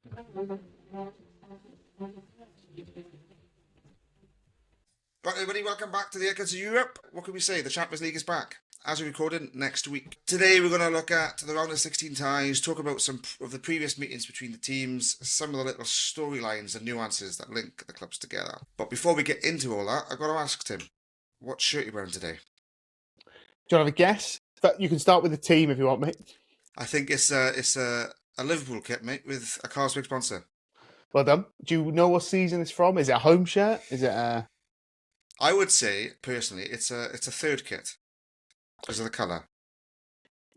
Right, everybody, welcome back to the Echoes of Europe. What can we say? The Champions League is back. As we recorded next week. Today we're going to look at the round of 16 ties, talk about some of the previous meetings between the teams, some of the little storylines and nuances that link the clubs together. But before we get into all that, I've got to ask Tim, what shirt are you wearing today? Do you want to have a guess? But you can start with the team if you want, mate. I think it's a Liverpool kit, mate, with a Carlsberg sponsor. Well done. Do you know what season it's from? Is it a home shirt? Is it a... I would say, personally, it's a third kit because of the colour.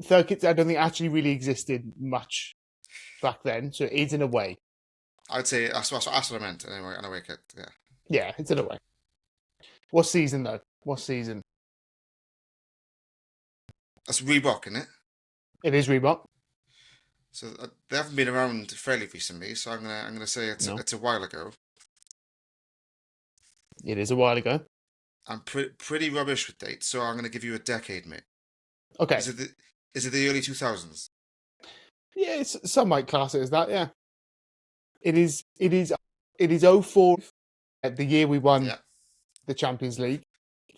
Third kit, I don't think actually really existed much back then, so it is in a way. I'd say that's what I meant, anyway, an away kit, yeah. Yeah, it's in a way. What season, though? What season? That's Reebok, isn't it? It is Reebok. So they haven't been around fairly recently, so I'm gonna say it's a while ago. It is a while ago. I'm pretty rubbish with dates, so I'm gonna give you a decade, mate. Okay. Is it the early 2000s? Yeah, some might class it as that. Yeah. It is 04, the year we won the Champions League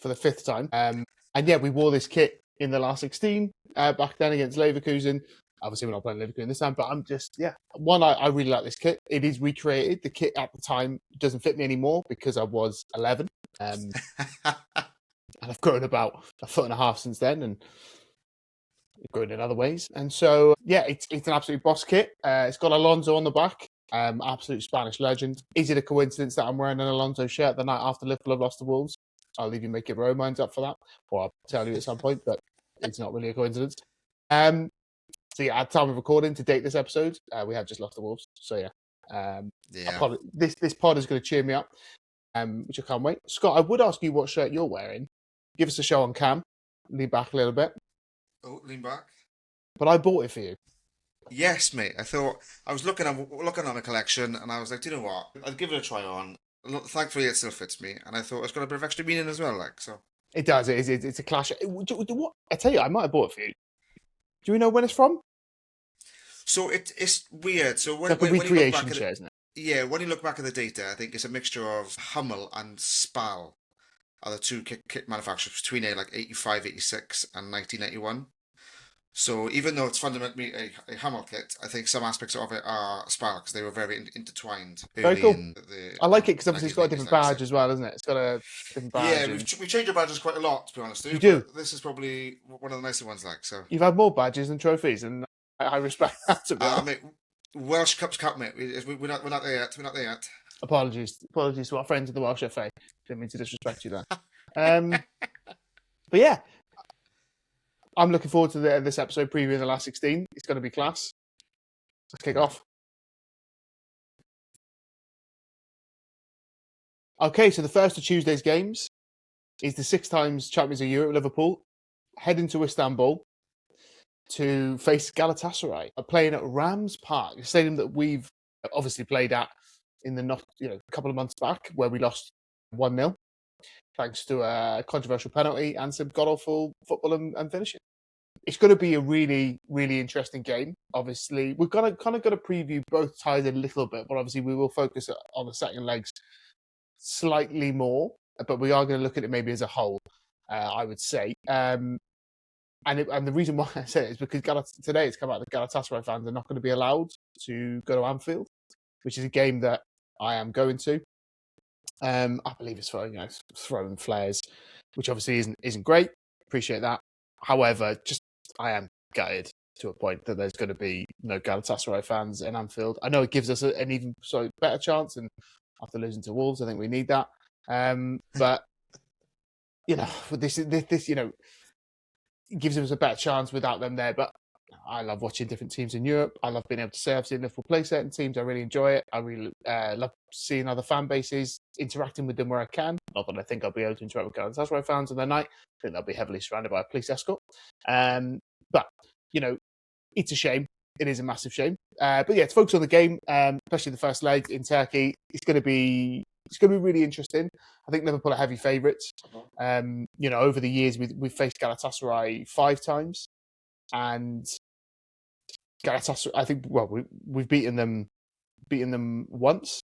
for the 5th time. And yeah, we wore this kit in the last 16 back then against Leverkusen. Obviously, we're not playing Leverkusen this time, but I'm just, one, I really like this kit. It is recreated. The kit at the time doesn't fit me anymore because I was 11. And I've grown about a foot and a half since then and grown in other ways. And so, yeah, it's an absolute boss kit. It's got Alonso on the back. Absolute Spanish legend. Is it a coincidence that I'm wearing an Alonso shirt the night after Liverpool have lost the Wolves? I'll leave you make your own minds up for that, or I'll tell you at some point, but it's not really a coincidence. So yeah, at time of recording to date this episode, we have just lost the Wolves. So yeah, this pod is going to cheer me up, which I can't wait. Scott, I would ask you what shirt you're wearing. Give us a show on cam. Lean back a little bit. Oh, lean back. But I bought it for you. Yes, mate. I thought I was looking on a collection, and I was like, do you know what? I'll give it a try on. Thankfully, it still fits me, and I thought it's got a bit of extra meaning as well. Like so, it does. It's a clash. What I tell you, I might have bought it for you. Do we know when it's from? So it's weird. So when you look back at isn't it? Yeah, when you look back at the data, I think it's a mixture of Hummel and Spal are the two kit manufacturers between like 85, 86 and 1991. So even though it's fundamentally a Hummel kit, I think some aspects of it are Spal because they were very intertwined. Very cool. I like it because obviously it's got a different badge as well, isn't it? It's got a different badge. Yeah, we've changed our badges quite a lot, to be honest. You do. This is probably one of the nicer ones, like so. You've had more badges and trophies, and I respect that. To be honest. Mate, Welsh Cup's cup, mate. We're not there yet. We're not there yet. Apologies to our friends in the Welsh FA. Didn't mean to disrespect you there. But yeah. I'm looking forward to this episode previewing the last 16. It's going to be class. Let's kick off. Okay, so the first of Tuesday's games is the 6 times champions of Europe, Liverpool, heading to Istanbul to face Galatasaray, playing at Rams Park, a stadium that we've obviously played at in the a couple of months back, where we lost 1-0. Thanks to a controversial penalty and some god-awful football and finishing. It's going to be a really, really interesting game. Obviously, we're kind of going to preview both ties a little bit, but obviously we will focus on the second legs slightly more. But we are going to look at it maybe as a whole, I would say. And the reason why I say it is because today it's come out that Galatasaray fans are not going to be allowed to go to Anfield, which is a game that I am going to. I believe it's for throwing flares, which obviously isn't great. Appreciate that. However, I am gutted to a point that there's going to be no Galatasaray fans in Anfield. I know it gives us an even better chance, and after losing to Wolves, I think we need that. But this it gives us a better chance without them there. But I love watching different teams in Europe. I love being able to say I've seen Liverpool play certain teams. I really enjoy it. I really love seeing other fan bases, interacting with them where I can. Not that I think I'll be able to interact with Galatasaray fans on their night. I think they'll be heavily surrounded by a police escort. But, it's a shame. It is a massive shame. But yeah, to focus on the game, especially the first leg in Turkey, it's going to be really interesting. I think Liverpool are heavy favourites. Over the years, we've faced Galatasaray 5 times. And Galatasaray, I think, we've beaten them beaten them once,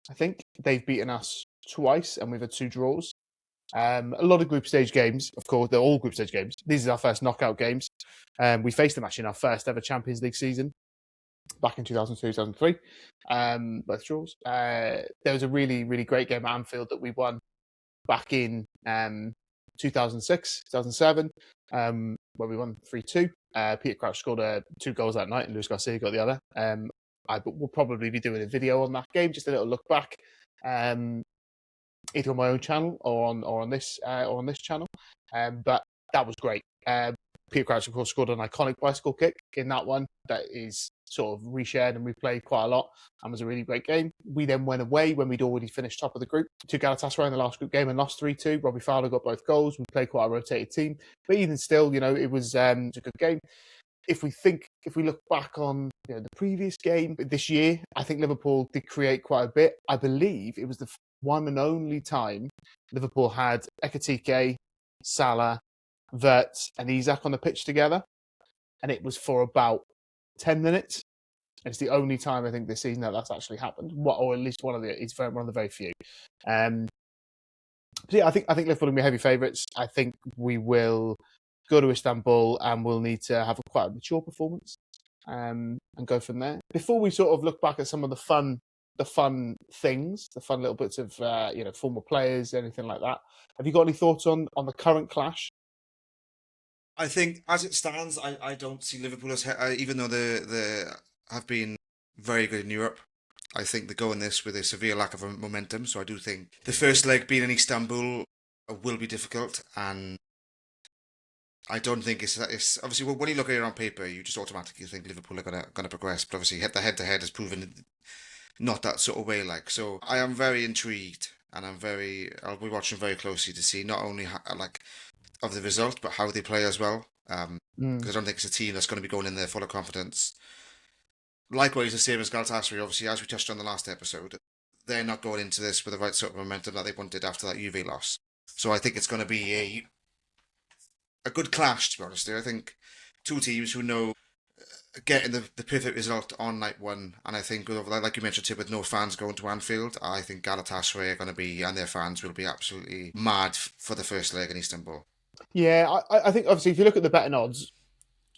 I think. They've beaten us twice, and we've had 2 draws. A lot of group stage games, of course. They're all group stage games. These are our first knockout games. We faced them actually in our first ever Champions League season back in 2002, 2003. Both draws. There was a really, really great game at Anfield that we won back in 2006, 2007, where we won 3-2. Peter Crouch scored 2 goals that night, and Luis Garcia got the other. We'll probably be doing a video on that game, just a little look back, either on my own channel or on this channel. But that was great. Peter Crouch, of course, scored an iconic bicycle kick in that one that is sort of reshared and replayed quite a lot, and was a really great game. We then went away when we'd already finished top of the group to Galatasaray in the last group game and lost 3-2. Robbie Fowler got both goals. We played quite a rotated team, but even still, it was a good game. If we look back on the previous game this year, I think Liverpool did create quite a bit. I believe it was the one and only time Liverpool had Ekitike, Salah, Wirtz and Isak on the pitch together, and it was for about 10 minutes. And it's the only time I think this season that's actually happened, or at least one of the very few. So yeah, I think Liverpool will be heavy favourites. I think we will go to Istanbul and we'll need to have quite a mature performance and go from there. Before we sort of look back at some of the fun things, the fun little bits of former players, anything like that. Have you got any thoughts on the current clash? I think as it stands, I don't see Liverpool as even though they have been very good in Europe. I think they go in this with a severe lack of momentum. So I do think the first leg being in Istanbul will be difficult, and I don't think it's obviously when you look at it on paper, you just automatically think Liverpool are gonna progress. But obviously, the head to head has proven not that sort of way. So I am very intrigued, and I'll be watching very closely to see not only of the result, but how they play as well. Because I don't think it's a team that's going to be going in there full of confidence. Likewise, the same as Galatasaray, obviously, as we touched on the last episode, they're not going into this with the right sort of momentum that they wanted after that Juve loss. So I think it's going to be a good clash, to be honest. I think two teams who know getting the perfect result on night one, and I think, like you mentioned too, with no fans going to Anfield, I think Galatasaray are going to be, and their fans will be absolutely mad for the first leg in Istanbul. Yeah, I think obviously if you look at the betting odds,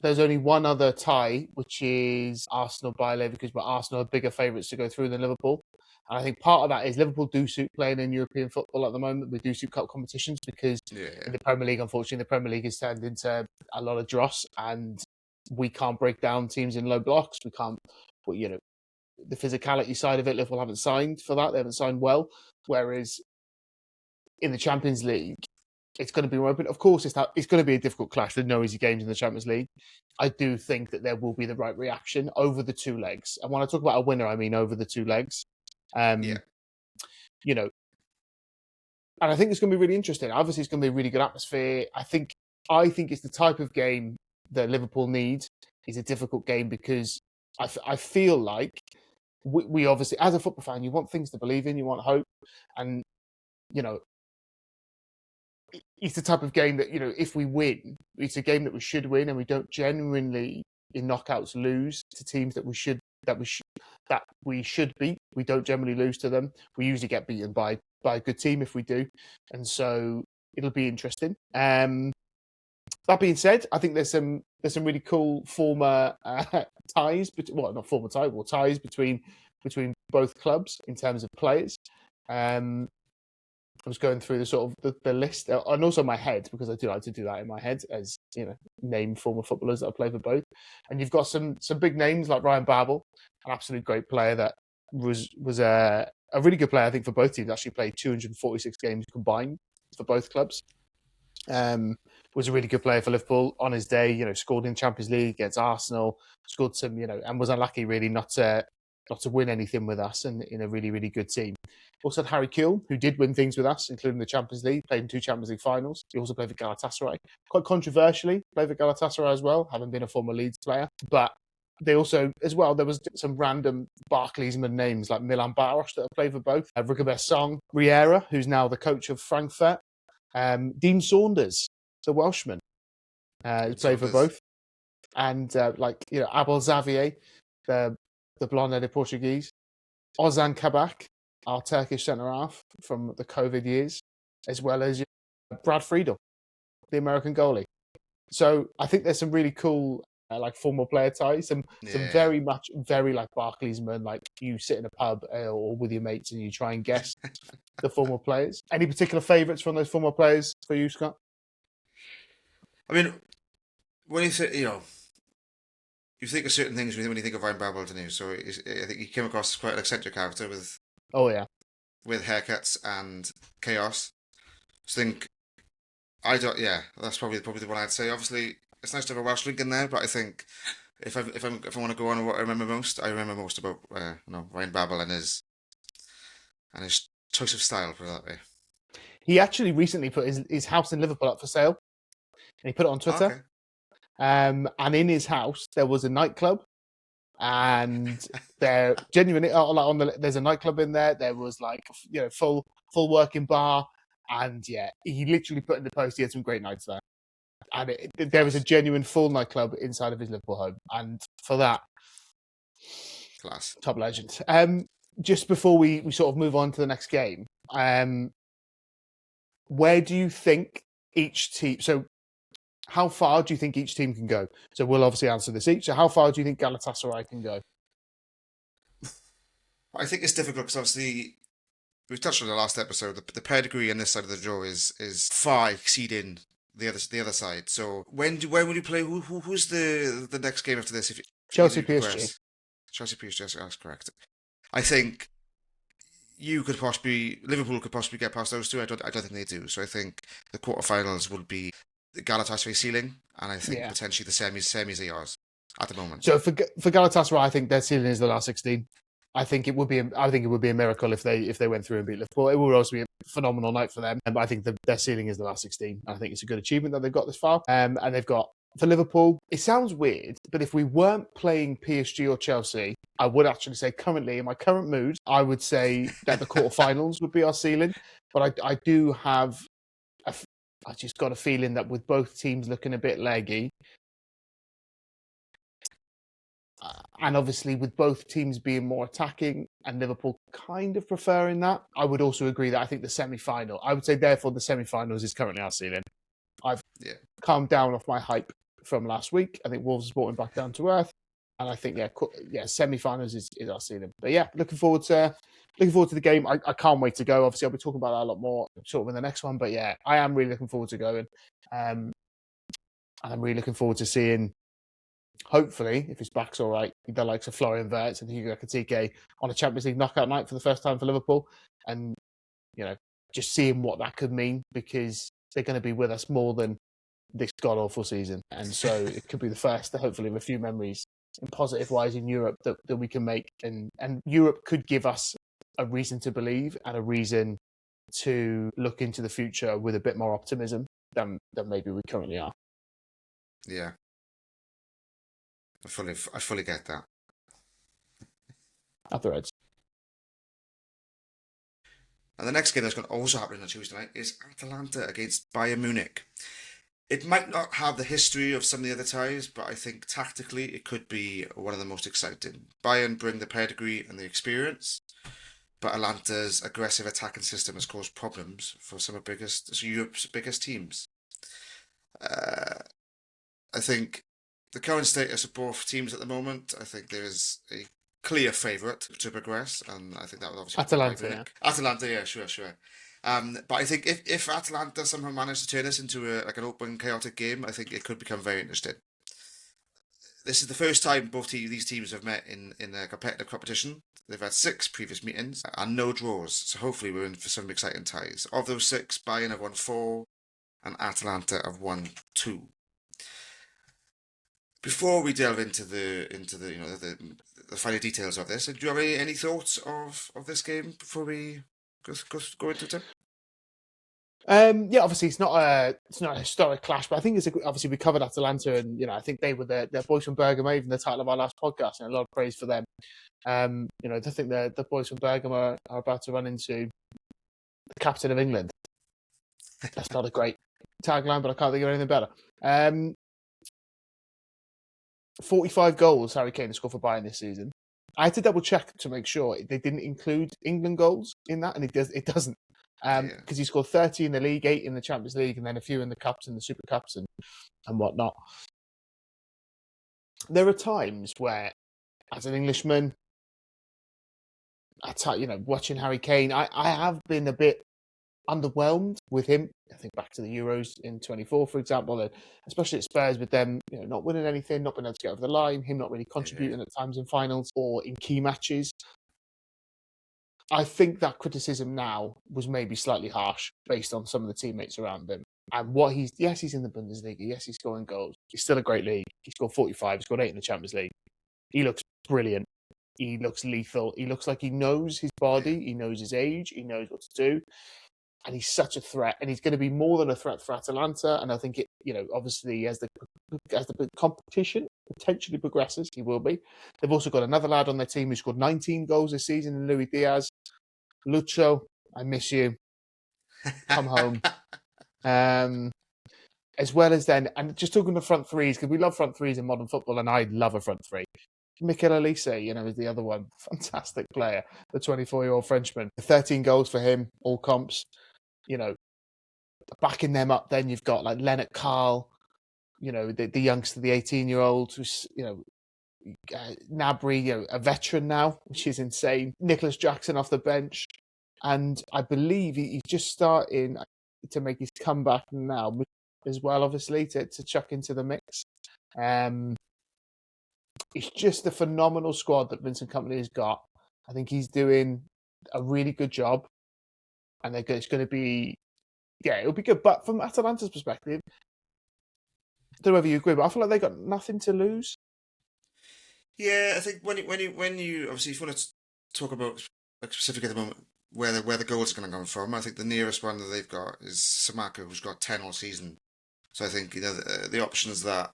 there's only one other tie, which is Arsenal by Leverkusen, but Arsenal are bigger favourites to go through than Liverpool. And I think part of that is Liverpool do suit playing in European football at the moment. We do suit cup competitions because in the Premier League, unfortunately, the Premier League has turned into a lot of dross, and we can't break down teams in low blocks. We can't, the physicality side of it, Liverpool haven't signed for that. They haven't signed well. Whereas in the Champions League, it's going to be more open. Of course, it's going to be a difficult clash. There's no easy games in the Champions League. I do think that there will be the right reaction over the 2 legs. And when I talk about a winner, I mean over the 2 legs. And I think it's going to be really interesting. Obviously, it's going to be a really good atmosphere. I think it's the type of game that Liverpool need. Is a difficult game because I feel like we obviously, as a football fan, you want things to believe in, you want hope, and it's the type of game that if we win, it's a game that we should win, and we don't genuinely in knockouts lose to teams that we should beat. We don't generally lose to them. We usually get beaten by a good team if we do, and so it'll be interesting. That being said, I think there's some really cool former ties, not former ties, ties between both clubs in terms of players. I was going through the sort of the list, and also my head, because I do like to do that in my head, as name former footballers that have played for both. And you've got some big names like Ryan Babel, an absolute great player that was a really good player, I think, for both teams. Actually played 246 games combined for both clubs. Was a really good player for Liverpool on his day. Scored in Champions League against Arsenal, scored some, and was unlucky really not to win anything with us, and in a really, really good team. Also had Harry Kewell, who did win things with us, including the Champions League, played in 2 Champions League finals. He also played for Galatasaray. Quite controversially, played for Galatasaray as well, having been a former Leeds player. But they also, as well, there was some random Barclaysman names like Milan Baros that have played for both. Rigobert Song, Riera, who's now the coach of Frankfurt. Dean Saunders, the Welshman, who played for both. And Abel Xavier, the blonde-headed Portuguese. Ozan Kabak, our Turkish centre half from the COVID years, as well as Brad Friedel, the American goalie. So I think there's some really cool like former player ties, some Yeah. very like Barclaysman, like you sit in a pub or with your mates and you try and guess the former players. Any particular favourites from those former players for you, Scott? I mean, when you think, you think of certain things when you think of Ryan Babel, don't you? So I think he came across as quite an eccentric character Oh yeah, with haircuts and chaos. So I think I don't. Yeah, that's probably the one I'd say. Obviously, it's nice to have a Welsh link in there, but I think if I want to go on what I remember most about Ryan Babel and his choice of style, put it that way. he actually recently put his house in Liverpool up for sale, and he put it on Twitter. Okay. And in his house there was a nightclub, and there genuinely there's a nightclub in there. There was like full working bar, and yeah, he literally put in the post he had some great nights there, and there was a genuine full nightclub inside of his Liverpool home, and for that, Class. top legend. Just before we sort of move on to the next game, where do you think each team? So how far do you think each team can go? So we'll obviously answer this each. So how far do you think Galatasaray can go? I think it's difficult because obviously we've touched on the last episode. The pedigree on this side of the draw is far exceeding the other side. So when will you play? Who's the next game after this? If Chelsea you PSG. progress? Chelsea PSG. That's correct. I think Liverpool could possibly get past those two. I don't think they do. So I think the quarterfinals will be the Galatasaray ceiling, and I think potentially the semis are yours at the moment. So for Galatasaray, I think their ceiling is the last 16. I think it would be a miracle if they went through and beat Liverpool. It would also be a phenomenal night for them. But I think their ceiling is the last 16. I think it's a good achievement that they've got this far. And they've got for Liverpool. It sounds weird, but if we weren't playing PSG or Chelsea, I would actually say currently in my current mood, I would say that the quarterfinals would be our ceiling. But I do have I just got a feeling that with both teams looking a bit leggy, and obviously with both teams being more attacking and Liverpool kind of preferring that, I would also agree that I think the semi-final, I would say therefore the semi-finals is currently our ceiling. I've calmed down off my hype from last week. I think Wolves has brought him back down to earth. And I think, semi-finals is our ceiling. But yeah, looking forward to the game. I can't wait to go. Obviously, I'll be talking about that a lot more sort of in the next one. But yeah, I am really looking forward to going. And I'm really looking forward to seeing, hopefully, if his back's all right, the likes of Florian Wirtz and Hugo Ekitike on a Champions League knockout night for the first time for Liverpool. And, just seeing what that could mean, because they're going to be with us more than this god-awful season. And so it could be the first, hopefully, of a few memories in positive wise in Europe that we can make. And Europe could give us a reason to believe and a reason to look into the future with a bit more optimism than maybe we currently are. Yeah. I fully get that. At the Reds. And the next game that's going to also happen on Tuesday night is Atalanta against Bayern Munich. It might not have the history of some of the other ties, but I think tactically it could be one of the most exciting. Bayern bring the pedigree and the experience, but Atalanta's aggressive attacking system has caused problems for some of Europe's biggest teams. I think the current status of both teams at the moment, I think there is a clear favourite to progress, and I think that would obviously Atalanta. Atalanta, yeah, sure. But I think if Atalanta somehow manage to turn this into an open, chaotic game, I think it could become very interesting. This is the first time both these teams have met in a competitive competition. They've had 6 previous meetings and no draws, so hopefully we're in for some exciting ties. Of those 6, Bayern have won 4, and Atalanta have won 2. Before we delve into the finer details of this, do you have any thoughts of this game before we go into it? Obviously it's not a historic clash, but I think obviously we covered Atalanta, and I think they were the boys from Bergamo, even the title of our last podcast, and a lot of praise for them. I think the boys from Bergamo are about to run into the captain of England. That's not a great tagline, but I can't think of anything better. 45 goals Harry Kane has scored for Bayern this season, I had to double check to make sure they didn't include England goals in that, and it doesn't. Because he scored 30 in the league, 8 in the Champions League, and then a few in the cups and the Super Cups and whatnot. There are times where, as an Englishman, watching Harry Kane, I have been a bit underwhelmed with him. I think back to the Euros in 24, for example, and especially at Spurs with them, not winning anything, not being able to get over the line, him not really contributing at times in finals or in key matches. I think that criticism now was maybe slightly harsh based on some of the teammates around him. And he's in the Bundesliga. Yes, he's scoring goals. He's still a great league. He scored 45. He scored 8 in the Champions League. He looks brilliant. He looks lethal. He looks like he knows his body. He knows his age. He knows what to do. And he's such a threat. And he's going to be more than a threat for Atalanta. And I think obviously as the competition potentially progresses, he will be. They've also got another lad on their team who scored 19 goals this season in Luis Diaz. Lucho, I miss you. Come home. As well as then, and just talking to front threes, because we love front threes in modern football, and I love a front three. Mikel Elise, is the other one. Fantastic player, the 24-year-old Frenchman. 13 goals for him, all comps. Backing them up, then you've got like Leonard Carl, the youngster, the 18-year-old, who's, Nabry, a veteran now, which is insane. Nicholas Jackson off the bench. And I believe he's just starting to make his comeback now as well, obviously, to chuck into the mix. It's just a phenomenal squad that Vincent Kompany has got. I think he's doing a really good job. And it's going to be, it'll be good. But from Atalanta's perspective, I don't know whether you agree, but I feel like they got nothing to lose. Yeah, I think when you obviously if you want to talk about specific at the moment where the goals are going to come from, I think the nearest one that they've got is Samaka, who's got 10 all season. So I think the options that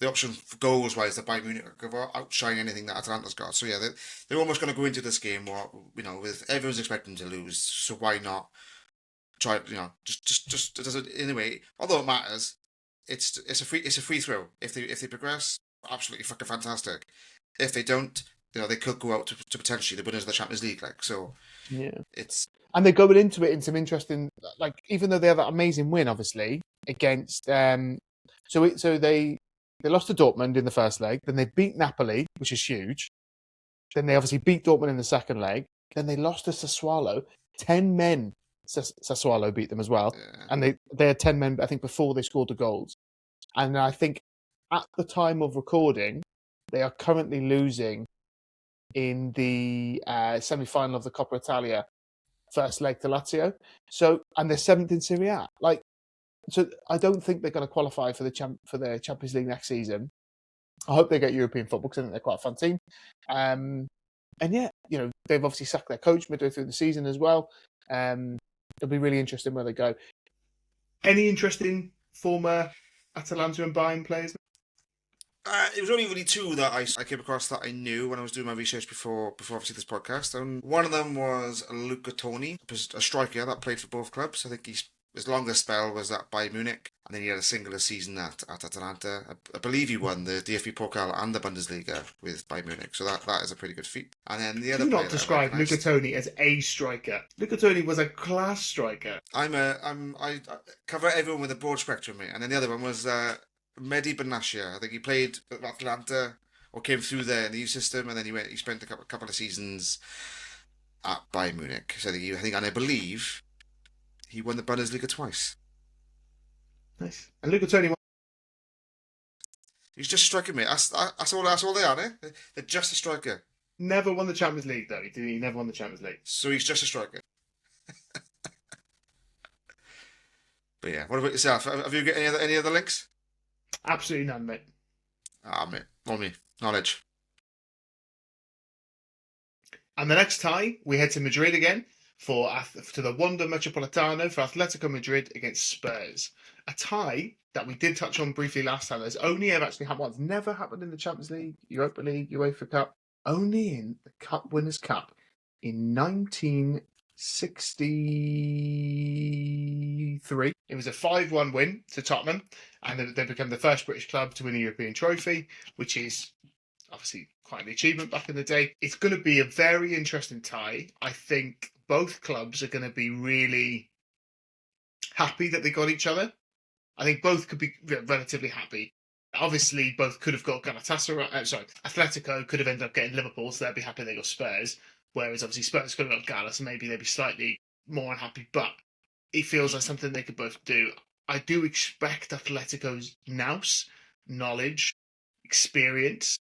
the option for goals wise that Bayern Munich could outshine anything that Atalanta's got. So yeah, they're almost going to go into this game with everyone's expecting to lose. So why not try? Just it doesn't anyway. Although it matters, it's a free throw. If they progress, absolutely fucking fantastic. If they don't, they could go out to potentially the winners of the Champions League. And they're going into it in some interesting, even though they have that amazing win, obviously against. So they lost to Dortmund in the first leg. Then they beat Napoli, which is huge. Then they obviously beat Dortmund in the second leg. Then they lost to Sassuolo. 10 men. Sassuolo beat them as well, and they had 10 men, I think, before they scored the goals. And I think at the time of recording, they are currently losing in the semi-final of the Coppa Italia first leg to Lazio. So, and they're 7th in Serie A. So I don't think they're going to qualify for the Champions League next season. I hope they get European football because I think they're quite a fun team. And yeah, they've obviously sacked their coach midway through the season as well. It'll be really interesting where they go. Any interesting former Atalanta and Bayern players? It was only really 2 that I came across that I knew when I was doing my research before obviously this podcast. And one of them was Luca Toni, a striker that played for both clubs. I think his longest spell was at Bayern Munich, and then he had a singular season at Atalanta. I believe he won the DFB Pokal and the Bundesliga with Bayern Munich, so that is a pretty good feat. And then the other do not describe Luca Toni as a striker. Luca Toni was a class striker. I cover everyone with a broad spectrum, mate. And then the other one was Mehdi Benassia. I think he played at Atlanta or came through there in the youth system, and then he spent a couple of seasons at Bayern Munich. So I believe he won the Bundesliga twice. Nice. And Luca Toni, he's just a striker, mate. That's all they are, eh? They're just a striker. Never won the Champions League, though. He never won the Champions League. So he's just a striker. But yeah, what about yourself? Have you got any other links? Absolutely none, mate. Mate. On me. Knowledge. And the next tie, we head to Madrid again to the Wanda Metropolitano for Atletico Madrid against Spurs. A tie that we did touch on briefly last time. There's only ever actually happened once. Never happened in the Champions League, Europa League, UEFA Cup. Only in the Cup Winners' Cup in 1963. It was a 5-1 win to Tottenham, and they became the first British club to win a European trophy, which is obviously quite an achievement back in the day. It's going to be a very interesting tie. I think both clubs are going to be really happy that they got each other. I think both could be relatively happy. Obviously, both could have got Galatasaray. Atletico could have ended up getting Liverpool, so they'd be happy they got Spurs. Whereas obviously Spurs could have got Gallas, and maybe they'd be slightly more unhappy. But it feels like something they could both do. I do expect Atletico's nous, knowledge, experience,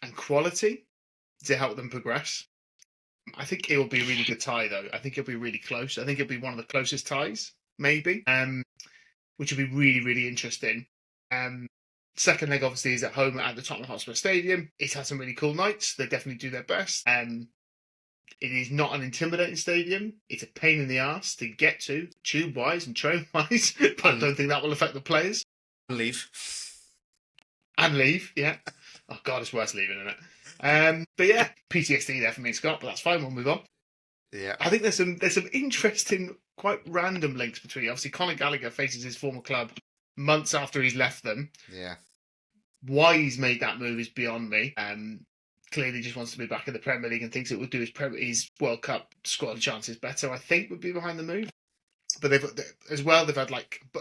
and quality to help them progress. I think it will be a really good tie, though. I think it'll be really close. I think it'll be one of the closest ties, maybe, which will be really, really interesting. Second leg, obviously, is at home at the Tottenham Hotspur Stadium. It has some really cool nights. They definitely do their best. It is not an intimidating stadium. It's a pain in the arse to get to, tube-wise and train-wise, but I don't think that will affect the players. Leave. And leave, yeah. Oh, God, it's worse leaving, isn't it? But yeah, PTSD there for me, Scott, but that's fine. We'll move on. Yeah. I think there's some interesting, quite random links between. Obviously, Conor Gallagher faces his former club months after he's left them. Yeah. Why he's made that move is beyond me. Clearly just wants to be back in the Premier League and thinks it would do his World Cup squad chances better, I think, would be behind the move. But they've had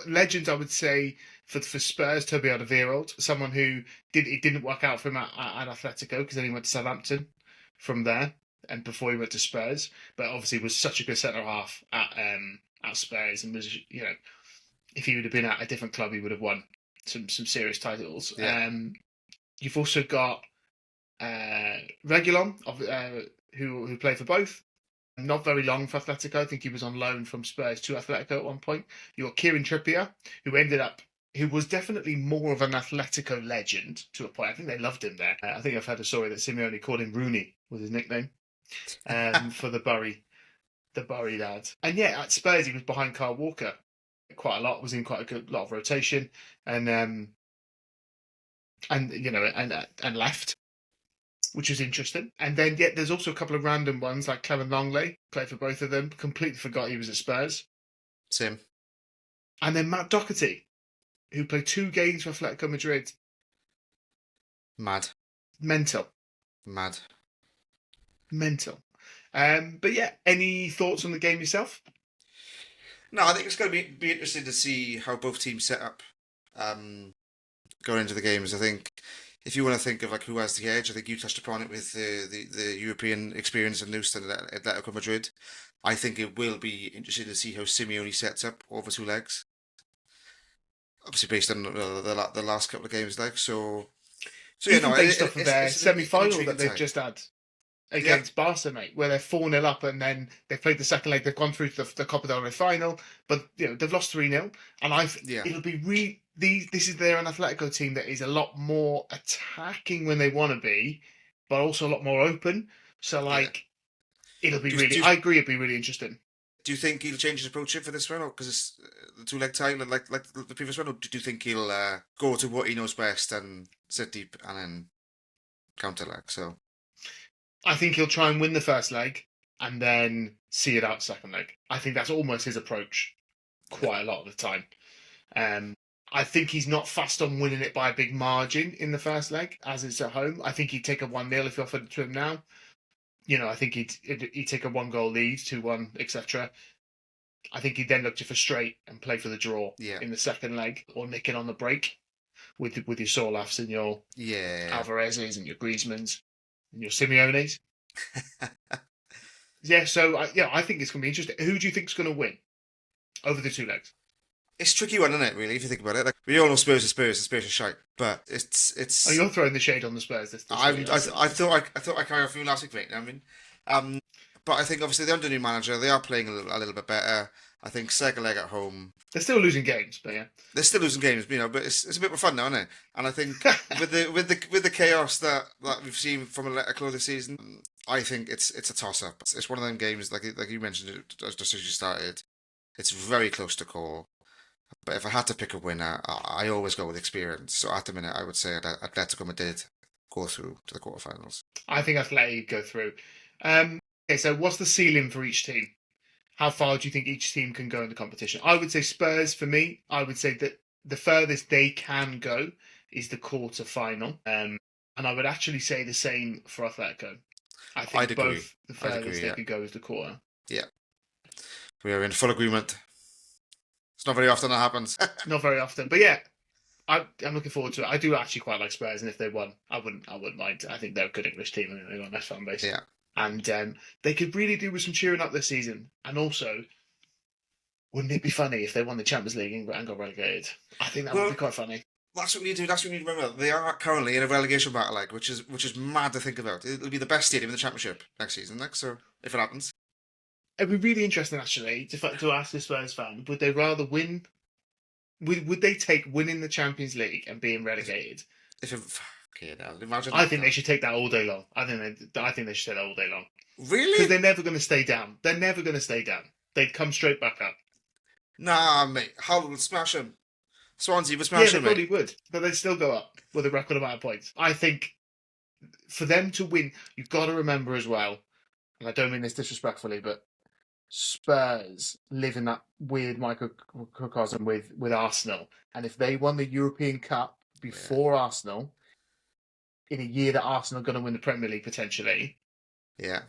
legends, I would say, for Spurs, Toby Alderweireld, someone who didn't work out for him at Atletico because then he went to Southampton from there and before he went to Spurs, but obviously was such a good centre half at Spurs and was, you know, if he would have been at a different club, he would have won some serious titles. Yeah. You've also got Reguilon, who played for both. Not very long for Atletico. I think he was on loan from Spurs to Atletico at one point. You got Kieran Trippier, who was definitely more of an Atletico legend to a point. I think they loved him there. I think I've heard a story that Simeone called him Rooney, was his nickname, for the Bury lads. And yeah, at Spurs he was behind Kyle Walker quite a lot. Was in quite a good lot of rotation, and left, which was interesting. And then, there's also a couple of random ones, like Clement Longley, played for both of them. Completely forgot he was at Spurs. Same. And then Matt Doherty, who played 2 games for Atletico Madrid. Mad. Mental. Mad. Mental. But yeah, any thoughts on the game yourself? No, I think it's going to be interesting to see how both teams set up going into the games. I think if you want to think of like who has the edge, I think you touched upon it with the European experience and Neust and Atletico Madrid. I think it will be interesting to see how Simeone sets up over 2 legs. Obviously, based on the last couple of games, Based off of their semi-final that they've time. just had against Barca, mate, where they're 4-0 up and then they've played the second leg. They've gone through to the Copa del Rey final, but they've lost 3-0. And it'll be this is their Atletico team that is a lot more attacking when they want to be, but also a lot more open. So it'll be I agree, it'll be really interesting. Do you think he'll change his approach for this one, or because it's the 2-leg tie, like the previous one, or do you think he'll go to what he knows best and sit deep and then counter leg? So I think he'll try and win the first leg and then see it out second leg. I think that's almost his approach quite a lot of the time. I think he's not fast on winning it by a big margin in the first leg, as it's at home. I think he'd take a 1-0 if you offered it to him now. I think he'd take a 1-goal lead, 2-1, etc. I think he'd then look to frustrate and play for the draw in the second leg, or nick it on the break with your Solafs and your Alvarez's and your Griezmanns and your Simeones. I think it's going to be interesting. Who do you think is going to win over the 2 legs? It's a tricky one, isn't it, really, if you think about it? Like, we all know Spurs are Spurs, and Spurs are shite, but it's... Oh, you're throwing the shade on the Spurs this I week. thought I carried off from you last week, mate, I mean. But I think, obviously, they're under new manager, they are playing a little bit better. I think second leg at home... They're still losing games, but yeah. They're still losing games, but it's a bit more fun now, isn't it? And I think with the chaos that we've seen from Atletico this season, I think it's a toss-up. It's one of them games, like you mentioned, just as you started, it's very close to call. But if I had to pick a winner, I always go with experience. So at the minute, I would say that Atletico Madrid go through to the quarterfinals. I think Atletico go through. Okay, so what's the ceiling for each team? How far do you think each team can go in the competition? I would say Spurs, for me, I would say that the furthest they can go is the quarter-final. And I would actually say the same for Atletico. I I'd think agree. both the I'd furthest agree. they Yeah, could go is the quarter. yeah, we are in full agreement. It's not very often that happens. Not very often, but yeah, I'm looking forward to it. I do actually quite like Spurs, and if they won, I wouldn't mind. I think they're a good English team, and they've got a nice fan base, Yeah. and they could really do with some cheering up this season. And also, wouldn't it be funny if they won the Champions League and got relegated? I think that would Well, be quite funny. that's what we need to do. That's what we need to remember. They are currently in a relegation battle, like, which is mad to think about. It'll be the best stadium in the Championship next season, like, so if it happens. It'd be really interesting, actually, to ask the Spurs fan: would they rather win? Would they take winning the Champions League and being relegated? If it, okay, now imagine I that. think Now. they should take that all day long. I think they should take that all day long because Really? they're never going to stay down. They're never going to stay down. They'd come straight back up. Nah, mate. Hull would smash them. Swansea would Yeah, smash they them, mate. probably would, but they'd still go up with a record amount of points. I think for them to win, you've got to remember as well, and I don't mean this disrespectfully, but Spurs live in that weird microcosm with Arsenal, and if they won the European Cup before Arsenal, in a year that Arsenal are going to win the Premier League potentially, Yeah.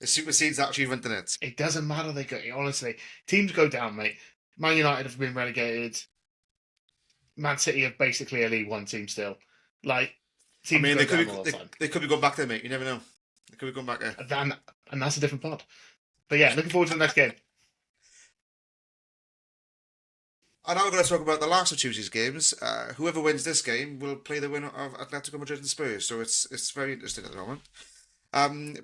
It supersedes that achievement, doesn't it? it doesn't matter. They go honestly, teams go down, mate. Man United have been relegated. Man City are basically a League One team still. Like I teams mean, go they could down all be the time, they could be going back there, mate. You never know. They could be going back there. and that's a different pod. But yeah, looking forward to the next game. And now we're going to talk about the last of Tuesday's games. Whoever wins this game will play the winner of Atletico Madrid and Spurs. So it's very interesting at the moment.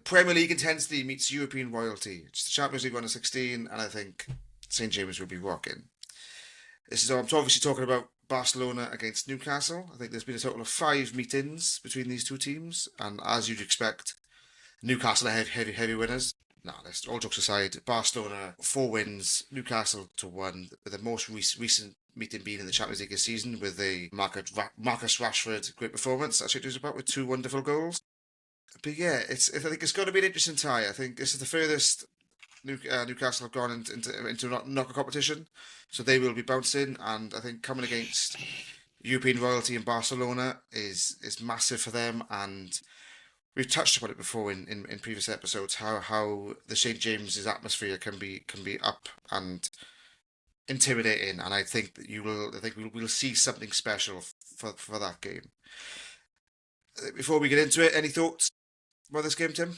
Premier League intensity meets European royalty. It's the Champions League 1-16, and I think St James will be rocking. I'm obviously talking about Barcelona against Newcastle. I think there's been a total of 5 meetings between these two teams, and as you'd expect, Newcastle are heavy winners. No, let's all jokes aside. Barcelona 4 wins, Newcastle to 1. With the most recent meeting being in the Champions League this season, with the Marcus Rashford great performance. That's what it was about with 2 wonderful goals. But yeah, I think it's going to be an interesting tie. I think this is the furthest Newcastle have gone into knockout competition, so they will be bouncing. And I think coming against European royalty in Barcelona is massive for them. And we've touched upon it before in previous episodes how the St James's atmosphere can be up and intimidating. And I think that we'll see something special for that game. Before we get into it, any thoughts about this game, Tim?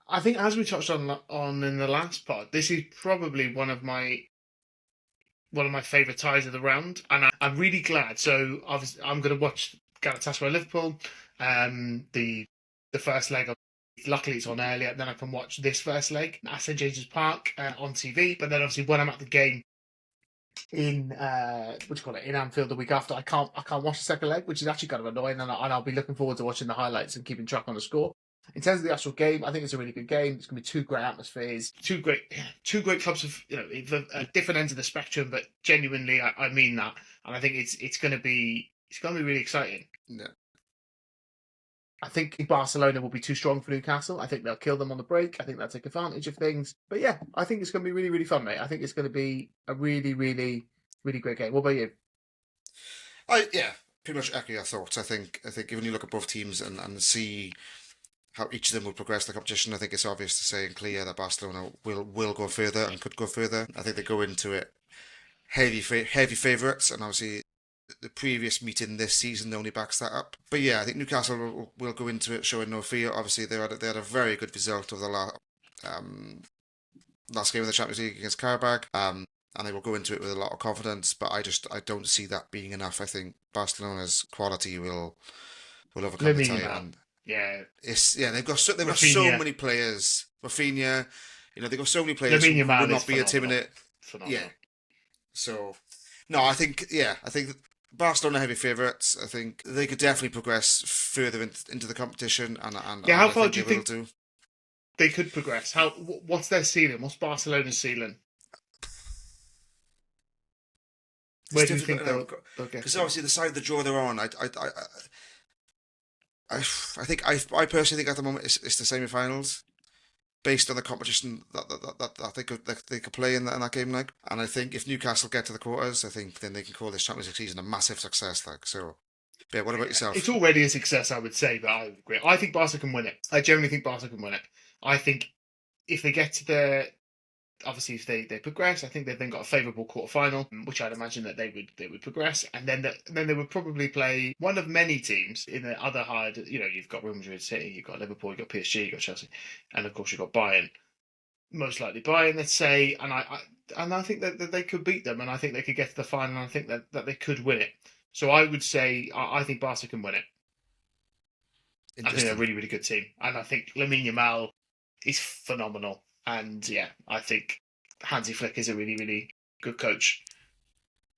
I think, as we touched on in the last pod, this is probably one of my favourite ties of the round, and I'm really glad. So obviously, I'm going to watch Galatasaray Liverpool. The first leg. Luckily, it's on earlier. Then I can watch this first leg at St James's Park on TV. But then, obviously, when I'm at the game in what do you call it, in Anfield the week after, I can't watch the second leg, which is actually kind of annoying. And I'll be looking forward to watching the highlights and keeping track on the score. In terms of the actual game, I think it's a really good game. It's going to be 2 great atmospheres, two great clubs of at different ends of the spectrum, but genuinely, I mean that, and I think it's going to be really exciting. Yeah. I think Barcelona will be too strong for Newcastle. I think they'll kill them on the break. I think they'll take advantage of things. But yeah, I think it's going to be really, really fun, mate. I think it's going to be a really, really, really great game. What about you? Pretty much echo your thoughts. I think when you look at both teams and see how each of them will progress the competition, I think it's obvious to say and clear that Barcelona will go further and could go further. I think they go into it heavy favourites, and obviously the previous meeting this season only backs that up. But yeah, I think Newcastle will go into it showing no fear. Obviously, they had a very good result of the last game of the Champions League against Karabakh, and they will go into it with a lot of confidence. But I don't see that being enough. I think Barcelona's quality will overcome the tie. And yeah, they've got so many players. Rafinha, they've got so many players who would not be intimidated. Yeah. So, no, I think Barcelona heavy favourites. I think they could definitely progress further into the competition, and how far do you think they could progress? What's their ceiling? What's Barcelona's ceiling? Where do you think they'll get? Because obviously the side of the draw they're on, I personally think at the moment it's the semi-finals, based on the competition that they could play in that game, like. And I think if Newcastle get to the quarters, I think then they can call this Champions League season a massive success, like. So Yeah, what about It's yourself? already a success, I would say, but I agree. I think Barca can win it. I generally think Barca can win it. I think if they get to obviously if they progress, I think they've then got a favourable quarter final, which I'd imagine that they would progress, and then they would probably play one of many teams in the other hard. You've got Real Madrid, City, you've got Liverpool, you've got PSG, you've got Chelsea, and of course you've got Bayern. Most likely Bayern, let's say, and I think that they could beat them, and I think they could get to the final, and I think that they could win it. So I would say I think Barca can win it. I think they're a Interesting. really, really good team. And I think Lamine Yamal is phenomenal. And yeah, I think Hansi Flick is a really, really good coach.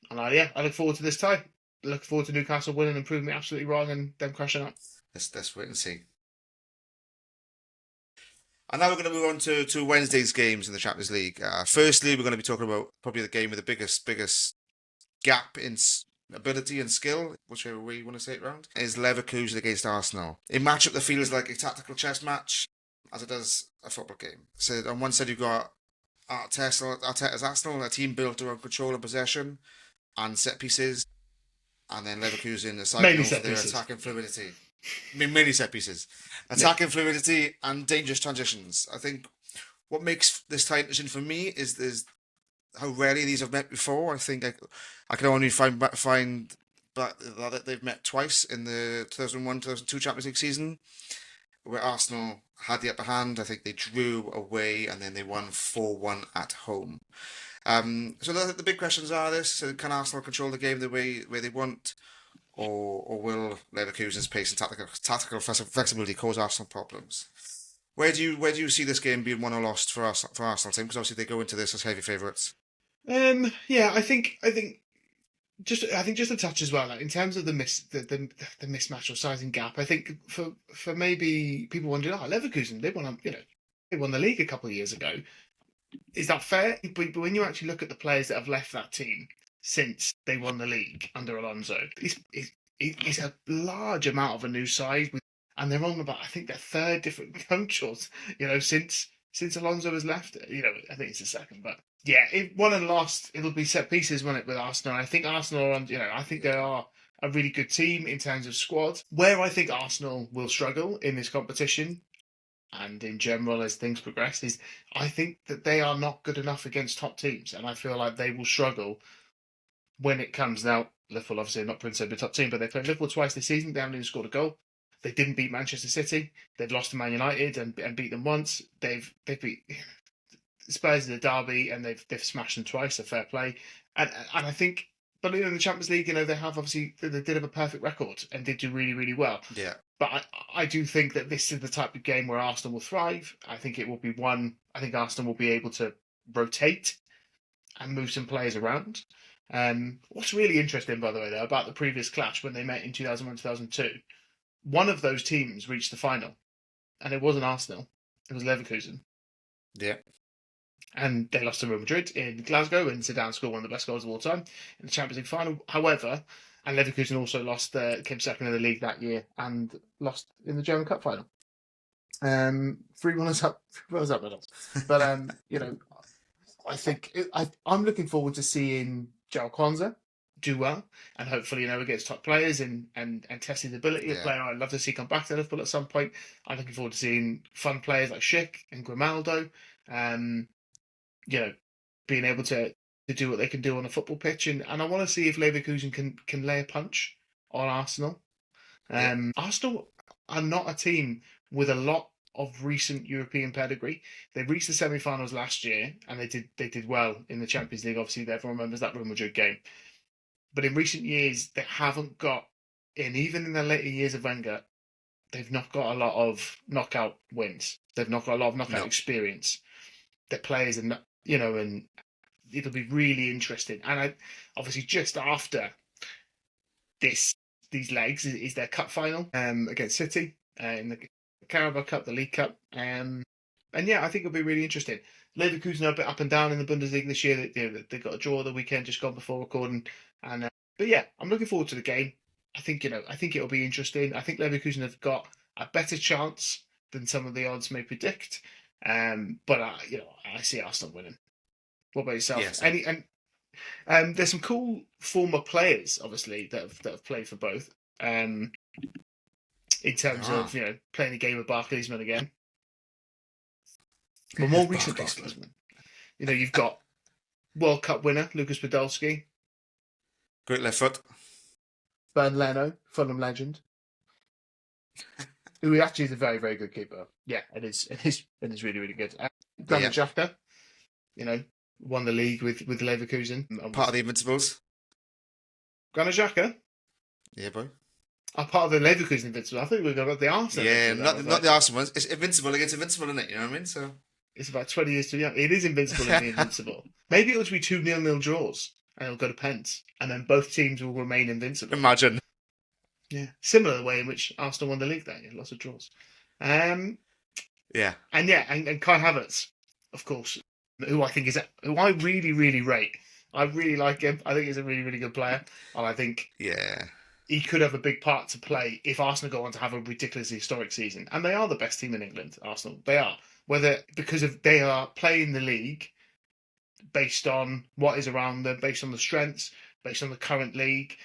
And I look forward to this tie. Look forward to Newcastle winning and proving me absolutely wrong and them crashing up. Let's wait and see. And now we're going to move on to Wednesday's games in the Champions League. Firstly, we're going to be talking about probably the game with the biggest gap in ability and skill, whichever way you want to say it round, is Leverkusen against Arsenal. A matchup that feels like a tactical chess match, as it does a football game. So on one side you've got Arteta's Arsenal, a team built around control and possession and set pieces, and then Leverkusen a side Mainly known for set their pieces. attacking fluidity. I mean, mainly set pieces, attacking fluidity and dangerous transitions. I think what makes this tie interesting for me is how rarely these have met before. I think I can only find that they've met twice in the 2001-2002 Champions League season, where Arsenal had the upper hand. I think they drew away and then they won 4-1 at home. So the big questions are this: so can Arsenal control the game the way they want, or will Leverkusen's pace and tactical flexibility cause Arsenal problems? Where do you see this game being won or lost for Arsenal team? Because obviously they go into this as heavy favourites. Yeah, I think just a touch as well. Like in terms of the mismatch or sizing gap, I think for maybe people wondering, Leverkusen they won the league a couple of years ago. Is that fair? But when you actually look at the players that have left that team since they won the league under Alonso, it's a large amount of a new side, and they're on about I think their third different coaches. Since Alonso has left. I think it's the second, but yeah, if won and lost, it'll be set pieces, won't it, with Arsenal? I think Arsenal are I think they are a really good team in terms of squad. Where I think Arsenal will struggle in this competition and in general as things progress is I think that they are not good enough against top teams, and I feel like they will struggle when it comes now. Liverpool obviously are not principally a top team, but they played Liverpool twice this season. They haven't even scored a goal. They didn't beat Manchester City. They've lost to Man United and beat them once. They've beat Spurs in the derby and they've smashed them twice. So fair play. And I think, but in the Champions League, they have obviously they did have a perfect record and did do really really well. Yeah, But I do think that this is the type of game where Arsenal will thrive. I think it will be one. I think Arsenal will be able to rotate and move some players around. What's really interesting, by the way, though, about the previous clash when they met in 2001, 2002, one of those teams reached the final, and it wasn't Arsenal, it was Leverkusen. yeah, And they lost to Real Madrid in Glasgow, and Zidane scored one of the best goals of all time in the Champions League final. However, and Leverkusen also came second in the league that year and lost in the German Cup final. 3-1 is up, 3-1 is up, medals. But I think I'm looking forward to seeing João Kwanzaa do well and hopefully against top players and test his ability. A yeah, player I'd love to see come back to Liverpool at some point. I'm looking forward to seeing fun players like Schick and Grimaldo. Um, being able to do what they can do on a football pitch, and I want to see if Leverkusen can lay a punch on Arsenal. yeah. Arsenal are not a team with a lot of recent European pedigree. They reached the semi-finals last year, and they did well in the Champions League. Obviously, everyone remembers that Real Madrid game. But in recent years, they haven't got, and even in the later years of Wenger, they've not got a lot of knockout wins. They've not got a lot of knockout No, experience. Their players are not, and it'll be really interesting. And obviously, just after these legs is their cup final against City in the Carabao Cup, the League Cup. And yeah, I think it'll be really interesting. Leverkusen are a bit up and down in the Bundesliga this year. They got a draw the weekend just gone before recording, and but yeah, I'm looking forward to the game. I think it'll be interesting. I think Leverkusen have got a better chance than some of the odds may predict. But I see Arsenal winning. What about yourself? yes. There's some cool former players, obviously, that have played for both. in terms Ah. of playing a game of Barclaysman again. But more recent Barclaysman. Barclaysman. You've got World Cup winner Lucas Podolski, Great left foot. Bernd Leno, Fulham legend, who actually is a very, very good keeper. Yeah, it is really, really good. Granit Xhaka, won the league with Leverkusen. Part of the Invincibles. Granit Xhaka? Yeah, boy. Part of the Leverkusen Invincible. I think we've got the Arsenal. Yeah, not the Arsenal ones. It's Invincible against Invincible, isn't it? You know what I mean? So it's about 20 years too young. It is Invincible in the Invincible. Maybe it'll be 2-0 draws and it'll go to pens, and then both teams will remain invincible. Imagine. Yeah, similar the way in which Arsenal won the league that year, lots of draws. Yeah, and Kai Havertz, of course, who I really, really rate. I really like him. I think he's a really, really good player, and I think he could have a big part to play if Arsenal go on to have a ridiculously historic season. And they are the best team in England, Arsenal. They are, because they are playing the league based on what is around them, based on the strengths, based on the current league.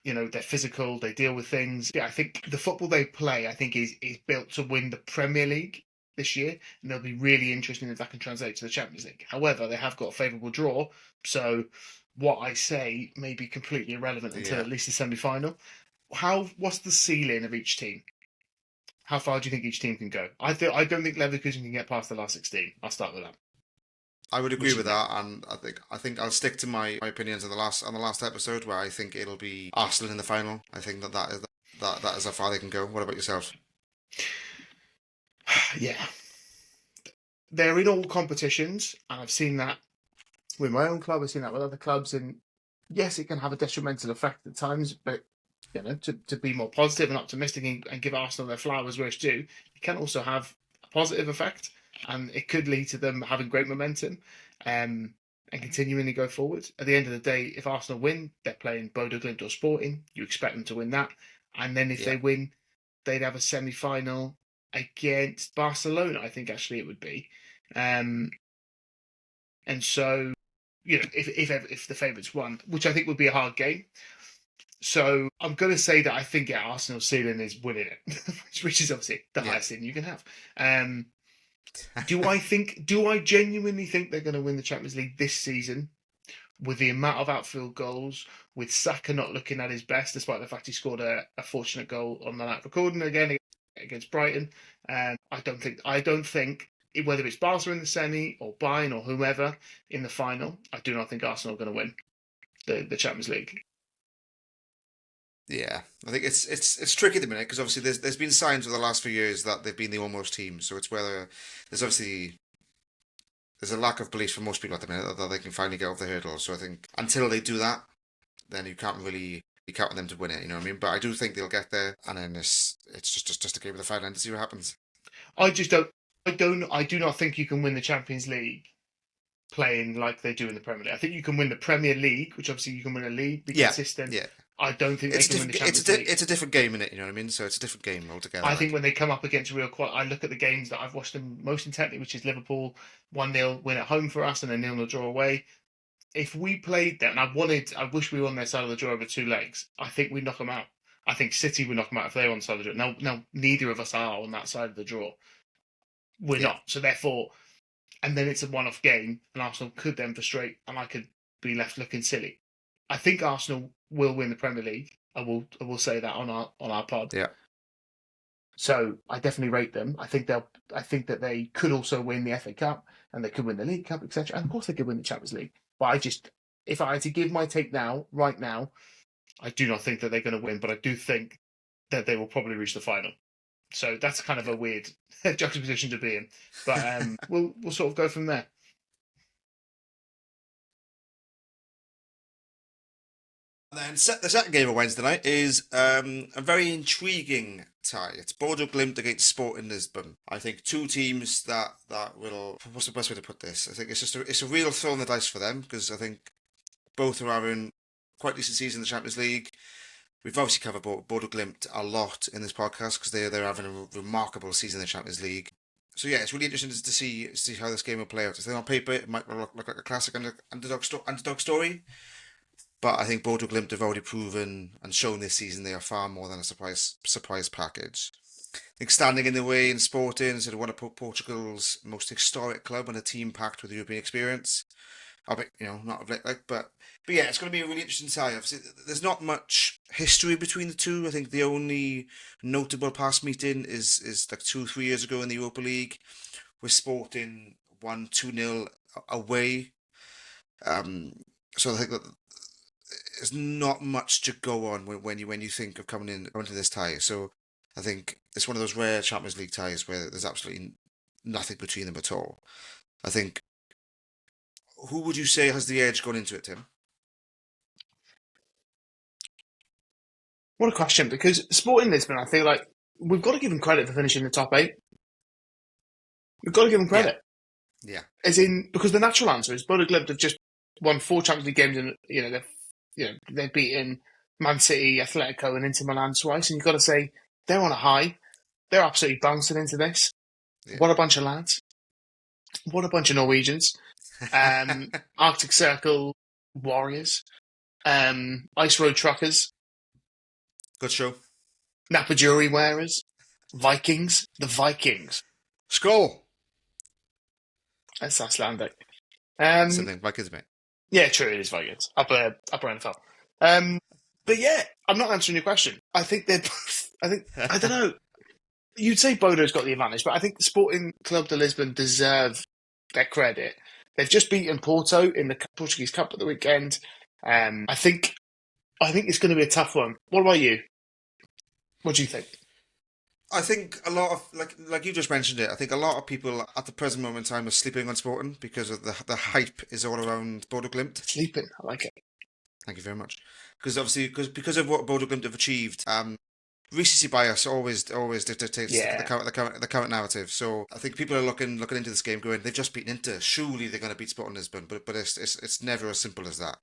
They're physical, they deal with things. Yeah, I think the football they play, is built to win the Premier League this year, and it'll be really interesting if that can translate to the Champions League. However, they have got a favourable draw, so what I say may be completely irrelevant until at least the semi-final. What's the ceiling of each team? How far do you think each team can go? I don't think Leverkusen can get past the last 16. I'll start with that. I would agree with that, and I think I'll stick to my opinions on the last episode, where I think it'll be Arsenal in the final. I think that is how far they can go. What about yourself? Yeah, they're in all competitions, and I've seen that with my own club. I've seen that with other clubs, and yes, it can have a detrimental effect at times. But to be more positive and optimistic and give Arsenal their flowers where it's due, it can also have a positive effect. And it could lead to them having great momentum and continuing to go forward. At the end of the day, if Arsenal win, they're playing Bodo Glimt or Sporting. You expect them to win that. And then if they win, they'd have a semi-final against Barcelona, I think actually it would be. And so, if the favourites won, which I think would be a hard game. So I'm going to say that I think Arsenal's ceiling is winning it, which is obviously the highest ceiling you can have. Do I genuinely think they're going to win the Champions League this season with the amount of outfield goals, with Saka not looking at his best, despite the fact he scored a fortunate goal on the night recording again against Brighton? I don't think whether it's Barca in the semi or Bayern or whomever in the final, I do not think Arsenal are going to win the Champions League. Yeah, I think it's tricky at the minute, because obviously there's been signs over the last few years that they've been the almost team. So it's whether there's a lack of belief for most people at the minute that they can finally get over the hurdle. So I think until they do that, then you can't really count on them to win it. You know what I mean? But I do think they'll get there, and then it's just a game of the final end to see what happens. I do not think you can win the Champions League playing like they do in the Premier League. I think you can win the Premier League, which obviously you can win a league, be consistent. Yeah. I don't think they can win the Champions League. It's a different game, innit? You know what I mean? So it's a different game altogether. I think when they come up against real quality, I look at the games that I've watched them most intently, which is Liverpool 1-0 win at home for us and then 0-0 draw away. If we played them, and I wish we were on their side of the draw over 2 legs, I think we'd knock them out. I think City would knock them out if they were on the side of the draw. Now neither of us are on that side of the draw. We're not. So therefore, and then it's a one-off game, and Arsenal could then frustrate, and I could be left looking silly. I think Arsenal will win the Premier League. I will say that on our pod. Yeah. So I definitely rate them. I think that they could also win the FA Cup, and they could win the League Cup, etc. And of course they could win the Champions League. But if I had to give my take right now, I do not think that they're going to win. But I do think that they will probably reach the final. So that's kind of a weird juxtaposition to be in. But we'll sort of go from there. Then the second game of Wednesday night is a very intriguing tie. It's Bodo Glimt against Sporting Lisbon. I think two teams that will. What's the best way to put this? I think it's a real throw in the dice for them, because I think both are having quite decent season in the Champions League. We've obviously covered Bodo Glimt a lot in this podcast because they're having a remarkable season in the Champions League. So yeah, it's really interesting to see how this game will play out. I think on paper it might look like a classic underdog story. But I think Bodo Glimt have already proven and shown this season they are far more than a surprise package. I think standing in the way in Sporting, sort of one of Portugal's most historic club and a team packed with European experience. I bet, not of but yeah, it's going to be a really interesting tie. Obviously, there's not much history between the two. I think the only notable past meeting is like 2 3 years ago in the Europa League, where Sporting won 2-0 away. So I think that there's not much to go on when you think of coming into this tie. So I think it's one of those rare Champions League ties where there's absolutely nothing between them at all. I think, who would you say has the edge going into it, Tim? What a question, because Sporting Lisbon, I feel like we've got to give them credit for finishing the top 8. We've got to give them Yeah, credit. yeah, As in, because the natural answer is Bodo Glimt have just won 4 Champions League games and, they've beaten Man City, Atletico and Inter Milan twice, and you've got to say, they're on a high. They're absolutely bouncing into this. yeah. What a bunch of lads. What a bunch of Norwegians. Arctic Circle warriors. Ice Road truckers. Good show. Napa jewelry wearers. Vikings. The Vikings. Skull. That's Icelandic. Something like his mate. Yeah, true, it is Vikings. Upper NFL. But yeah, I'm not answering your question. I think they're both, I don't know. You'd say Bodo's got the advantage, but I think the Sporting Club de Lisbon deserve their credit. They've just beaten Porto in the Portuguese Cup at the weekend. I think it's going to be a tough one. What about you? What do you think? I think a lot of like you just mentioned it. I think a lot of people at the present moment in time are sleeping on Sporting because of the hype is all around Bodo Glimt. Sleeping, I like it. Thank you very much. Because obviously, because of what Bodo Glimt have achieved, recency bias always dictates Yeah. the current narrative. So I think people are looking into this game, going, they've just beaten Inter. Surely they're going to beat Sporting Lisbon, but it's never as simple as that.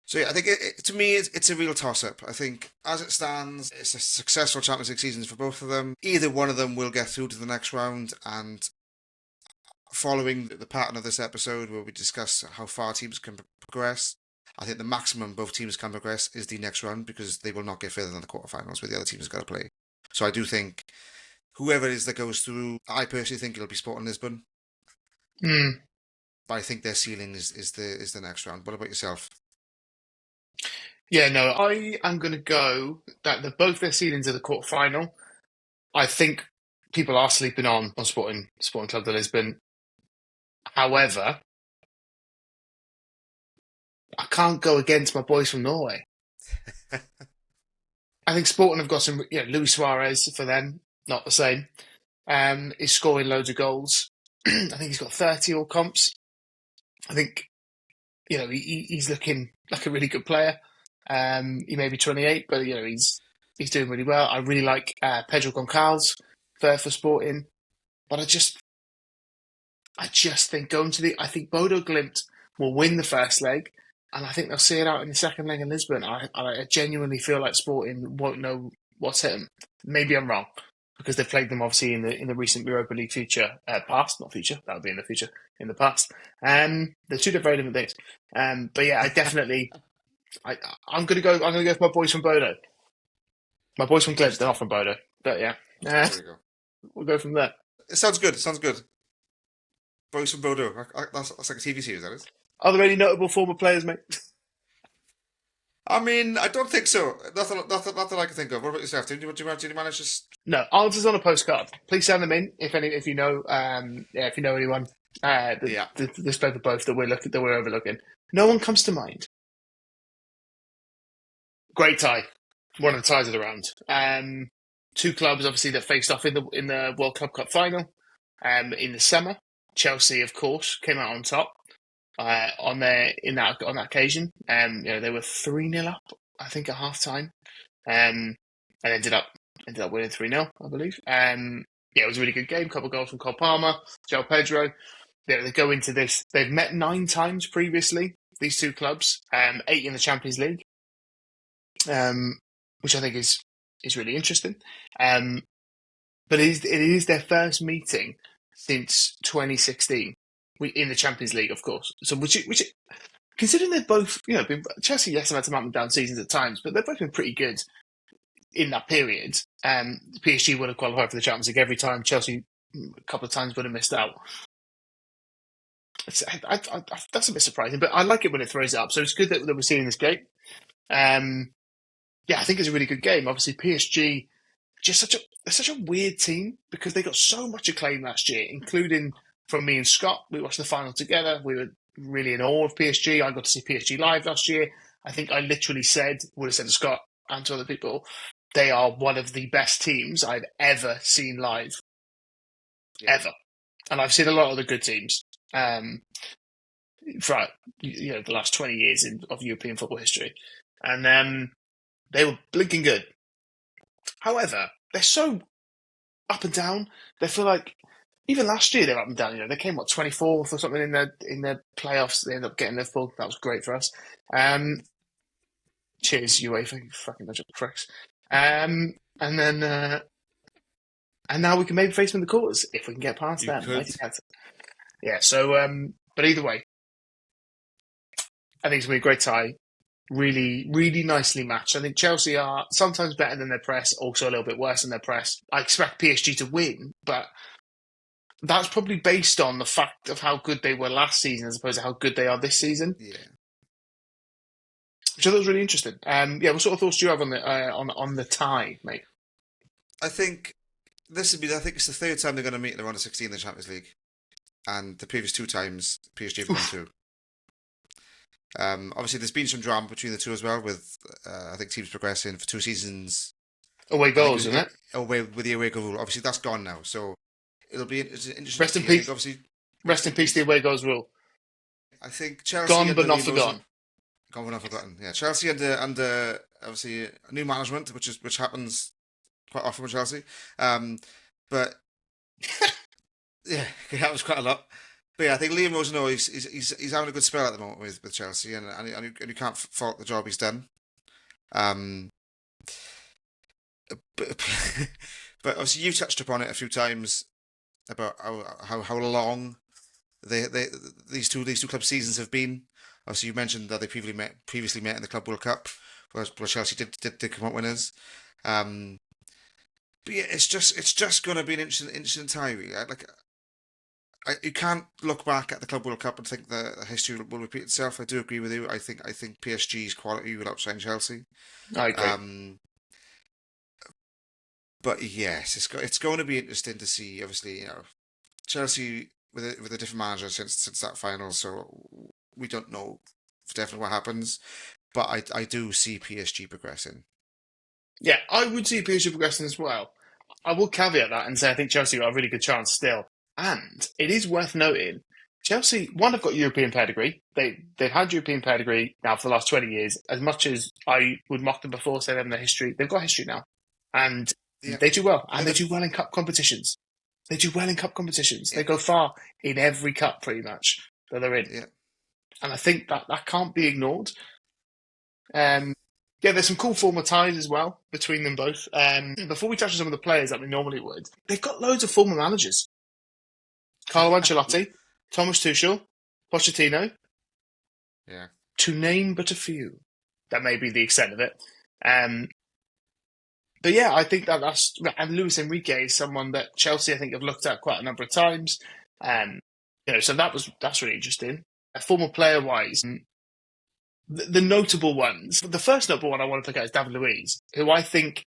So yeah, I think to me it's a real toss up. I think as it stands, it's a successful Champions League season for both of them. Either one of them will get through to the next round, and following the pattern of this episode where we discuss how far teams can progress, I think the maximum both teams can progress is the next round, because they will not get further than the quarterfinals where the other teams have got to play. So I do think whoever it is that goes through, I personally think it'll be Sporting Lisbon. But I think their ceiling is the next round. What about yourself? Yeah, no, I am going to go that both their ceilings are the quarterfinal. I think people are sleeping on Sporting Club de Lisbon. However, I can't go against my boys from Norway. I think Sporting have got some, Luis Suarez for them, not the same. Is scoring loads of goals. I think he's got 30 all comps. I think, he's looking like a really good player. He may be 28, but he's doing really well. I really like Pedro Goncalves for Sporting, but I just think I think Bodo Glimt will win the first leg, and I think they'll see it out in the second leg in Lisbon. I genuinely feel like Sporting won't know what's hit them. Maybe I'm wrong, because they've played them obviously in the recent Europa League past, not future. That would be in the future, in the past. They're two very different things. But yeah, I definitely. I'm gonna go for my boys from Bodo. My boys from Glimt, they're not from Bodo, but yeah, There we go. we'll go from there. It sounds good. Boys from Bodo. That's like a TV series, that is. Are there any notable former players, mate? I mean, I don't think so. Nothing I can think of. What about yourself, Tim? Did you manage to? No, answers on a postcard. Please send them in if you know if you know anyone. The spoke of both that we're overlooking. No one comes to mind. Great tie, one of the ties of the round. Two clubs obviously that faced off in the World Club Cup final. In the summer, Chelsea of course came out on top. On that occasion, they were 3-0 up, I think, at half time, and ended up winning 3-0, I believe. It was a really good game. Couple of goals from Cole Palmer, João Pedro. They go into this. They've met 9 times previously. These two clubs, 8 in the Champions League, which I think is really interesting. But it is their first meeting since 2016. In the Champions League, of course. So which considering they've both, been Chelsea, yes, have had some up and down seasons at times, but they've both been pretty good in that period. PSG would have qualified for the Champions League every time. Chelsea, a couple of times, would have missed out. That's a bit surprising, but I like it when it throws it up. So it's good that we're seeing this game. I think it's a really good game. Obviously, PSG, just such a weird team because they got so much acclaim last year, including from me and Scott. We watched the final together. We were really in awe of PSG. I got to see PSG live last year. I think I literally would have said to Scott and to other people, they are one of the best teams I've ever seen live. Yeah. Ever. And I've seen a lot of the good teams throughout the last 20 years of European football history. And they were blinking good. However, they're so up and down. They feel like even last year they're up and down. They came 24th or something in their playoffs. They ended up getting Liverpool. That was great for us. Cheers, UEFA, you fucking bunch of pricks. And now we can maybe face them in the quarters if we can get past them. Yeah. So, but either way, I think it's gonna be a great tie. Really, really nicely matched. I think Chelsea are sometimes better than their press, also a little bit worse than their press. I expect PSG to win, but that's probably based on the fact of how good they were last season as opposed to how good they are this season. Yeah. Which I thought was really interesting. What sort of thoughts do you have on the tie, mate? I think it's the third time they're going to meet in the round of 16 in the Champions League, and the previous two times PSG have gone through. Obviously, there's been some drama between the two as well, with I think teams progressing for 2 seasons. Away goals, isn't it? Away with the away goal rule. Obviously, that's gone now, so it's interesting. Rest in peace. Obviously, rest in peace. The away goals rule. I think Chelsea gone but not forgotten. Gone but not forgotten. Yeah, Chelsea under obviously new management, which happens quite often with Chelsea. But yeah, it happens quite a lot. But yeah, I think Liam Rosenau, he's having a good spell at the moment with Chelsea, and you can't fault the job he's done. But obviously you touched upon it a few times about how long these two club seasons have been. Obviously you mentioned that they previously met in the Club World Cup, where Chelsea did come out winners. But yeah, it's just going to be an interesting tie, really. You can't look back at the Club World Cup and think the history will repeat itself. I do agree with you. I think PSG's quality will outshine Chelsea. I agree. But yes, it's going to be interesting to see. Obviously, Chelsea with a different manager since that final, so we don't know for definitely what happens. But I do see PSG progressing. Yeah, I would see PSG progressing as well. I will caveat that and say I think Chelsea got a really good chance still. And it is worth noting, Chelsea, have got European pedigree. They've had European pedigree now for the last 20 years. As much as I would mock them before, say they have no history, they've got history now. And they do well. And they do well in cup competitions. They go far in every cup, pretty much, that they're in. Yeah. And I think that can't be ignored. There's some cool former ties as well between them both. Before we touch on some of the players that we normally would, they've got loads of former managers. Carlo Ancelotti, Thomas Tuchel, Pochettino. Yeah. To name but a few. That may be the extent of it. But yeah, I think that's... And Luis Enrique is someone that Chelsea, I think, have looked at quite a number of times. So that's really interesting. Former player-wise, the notable ones. The first notable one I want to pick out is David Luiz, who I think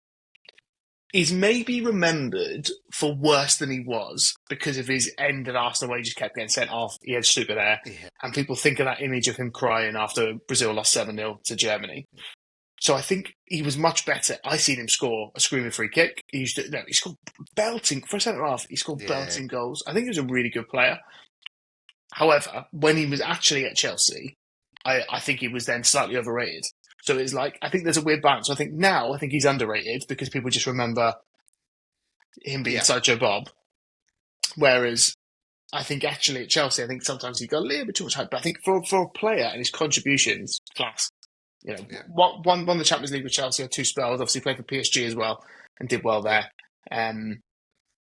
is maybe remembered for worse than he was because of his end at Arsenal where he just kept getting sent off. He had stupid hair. Yeah. And people think of that image of him crying after Brazil lost 7-0 to Germany. So I think he was much better. I seen him score a screaming free kick. He scored belting, for a centre-half, he scored belting goals. I think he was a really good player. However, when he was actually at Chelsea, I think he was then slightly overrated. So it's like, I think there's a weird balance. I think he's underrated because people just remember him being Sideshow Bob. Whereas I think actually at Chelsea, I think sometimes he got a little bit too much hype. But I think for a player and his contributions, class. Won the Champions League with Chelsea, had 2 spells, obviously played for PSG as well and did well there,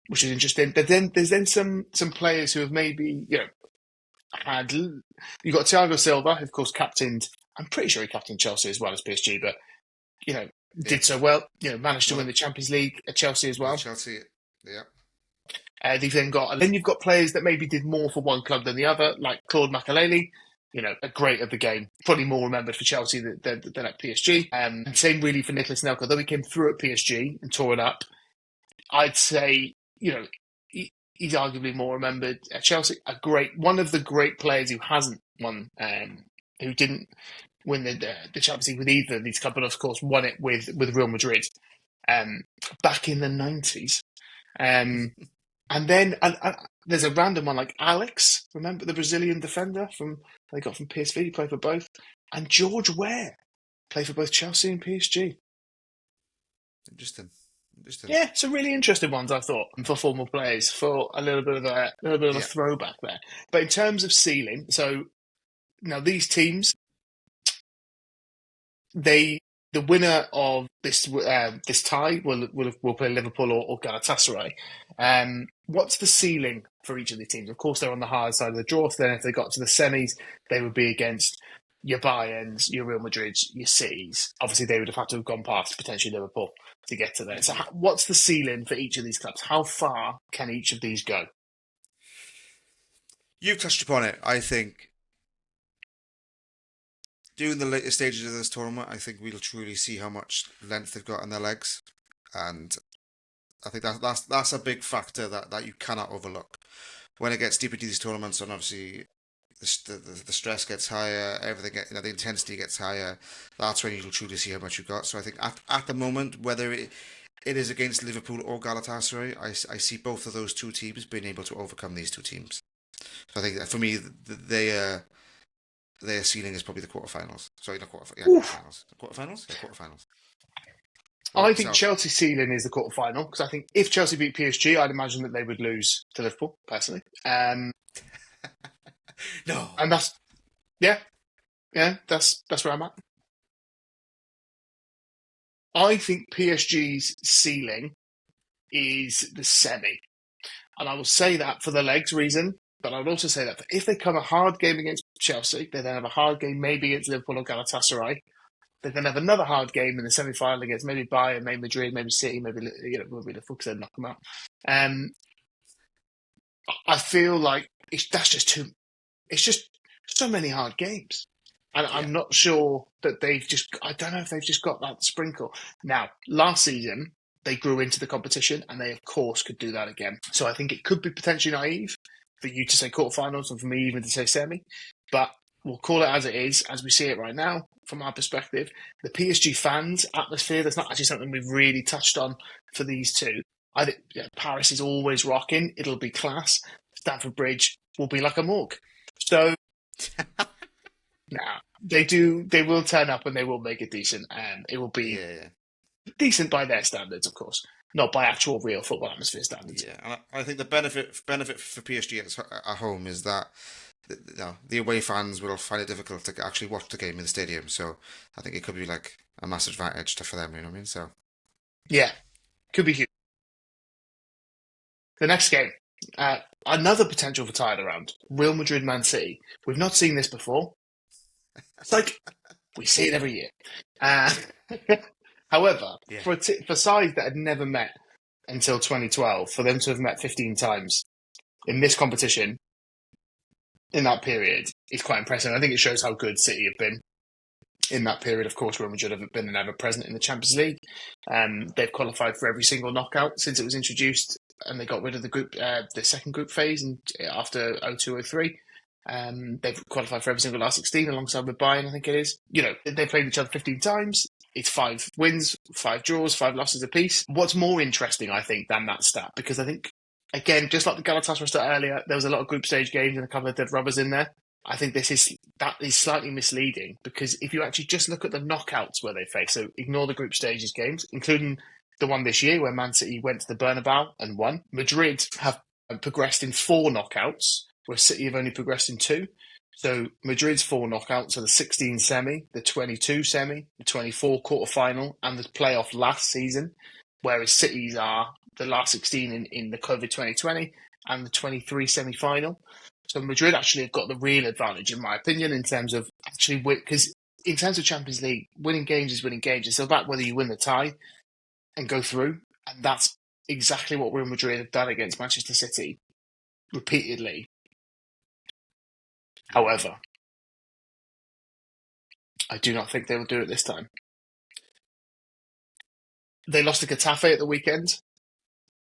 which is interesting. But then there's some players who have maybe, you got Thiago Silva, who of course captained. I'm pretty sure he captained Chelsea as well as PSG, but Yeah. did so well. Managed to Well, win the Champions League at Chelsea as with well. Chelsea, yeah. Then you've got players that maybe did more for one club than the other, like Claude Makelele, a great of the game, probably more remembered for Chelsea than at PSG. And same really for Nicolas Nelka, although he came through at PSG and tore it up. I'd say, he's arguably more remembered at Chelsea. One of the great players who hasn't won, who didn't win the Champions League with either of these clubs, but of course won it with Real Madrid back in the 90s. And then there's a random one like Alex, remember the Brazilian defender they got from PSV, he played for both. And George Ware played for both Chelsea and PSG. Interesting. Yeah, some really interesting ones, I thought, for former players, for a little bit of a throwback there. But in terms of ceiling, so now these teams, the winner of this tie will play Liverpool or Galatasaray. What's the ceiling for each of the teams? Of course, they're on the hard side of the draw. So then, if they got to the semis, they would be against your Bayerns, your Real Madrids, your Cities. Obviously, they would have had to have gone past potentially Liverpool to get to there. So, what's the ceiling for each of these clubs? How far can each of these go? You've touched upon it. I think during the later stages of this tournament, I think we'll truly see how much length they've got in their legs, and I think that's a big factor that you cannot overlook when it gets deeper into these tournaments. And obviously, the stress gets higher, everything, the intensity gets higher. That's when you'll truly see how much you've got. So I think at the moment, whether it is against Liverpool or Galatasaray, I see both of those two teams being able to overcome these two teams. So I think that for me, their ceiling is probably the quarterfinals. Sorry, not quarterfinals. Yeah, quarterfinals. Quarterfinals? Yeah, quarterfinals. I think Chelsea's ceiling is the quarterfinal, because I think if Chelsea beat PSG, I'd imagine that they would lose to Liverpool, personally. No. And that's where I'm at. I think PSG's ceiling is the semi. And I will say that for the legs reason, but I would also say that if they come a hard game against Chelsea, they then have a hard game maybe against Liverpool or Galatasaray. They then have another hard game in the semi-final against maybe Bayern, maybe Madrid, maybe City, maybe Liverpool because they'll knock them out. I feel like that's just too. It's just so many hard games, and I'm not sure that I don't know if they've just got that sprinkle. Now, last season they grew into the competition, and they of course could do that again. So I think it could be potentially naive for you to say quarterfinals and for me even to say semi, but we'll call it as it is, as we see it right now, from our perspective. The PSG fans' atmosphere, that's not actually something we've really touched on for these two. I think Paris is always rocking. It'll be class. Stamford Bridge will be like a morgue. So, they will turn up and they will make it decent. And it will be decent by their standards, of course. Not by actual real football atmosphere standards. Yeah, and I think the benefit for PSG at home is that the away fans will find it difficult to actually watch the game in the stadium. So I think it could be like a massive advantage for them. You know what I mean? So yeah, could be huge. The next game, another potential for tied around Real Madrid, Man City. We've not seen this before. It's like we see it every year. However, for sides that had never met until 2012, for them to have met 15 times in this competition in that period is quite impressive. I think it shows how good City have been in that period. Of course, Real Madrid have been ever present in the Champions League. They've qualified for every single knockout since it was introduced, and they got rid of the second group phase after 02-03. They've qualified for every single last 16 alongside with Bayern, I think it is. They played each other 15 times. It's 5 wins, 5 draws, 5 losses apiece. What's more interesting, I think, than that stat, because I think, again, just like the Galatasaray stat earlier, there was a lot of group stage games and a couple of dead rubbers in there. I think that is slightly misleading, because if you actually just look at the knockouts where they face, so ignore the group stages games, including the one this year where Man City went to the Bernabeu and won. Madrid have progressed in 4 knockouts, where City have only progressed in 2. So Madrid's 4 knockouts are the 16 semi, the 22 semi, the 24 quarter-final, and the playoff last season, whereas City's are the last 16 in the COVID 2020 and the 23 semi-final. So Madrid actually have got the real advantage, in my opinion, in terms of actually because in terms of Champions League, winning games is winning games. It's about whether you win the tie and go through, and that's exactly what Real Madrid have done against Manchester City repeatedly. However, I do not think they will do it this time. They lost to Getafe at the weekend.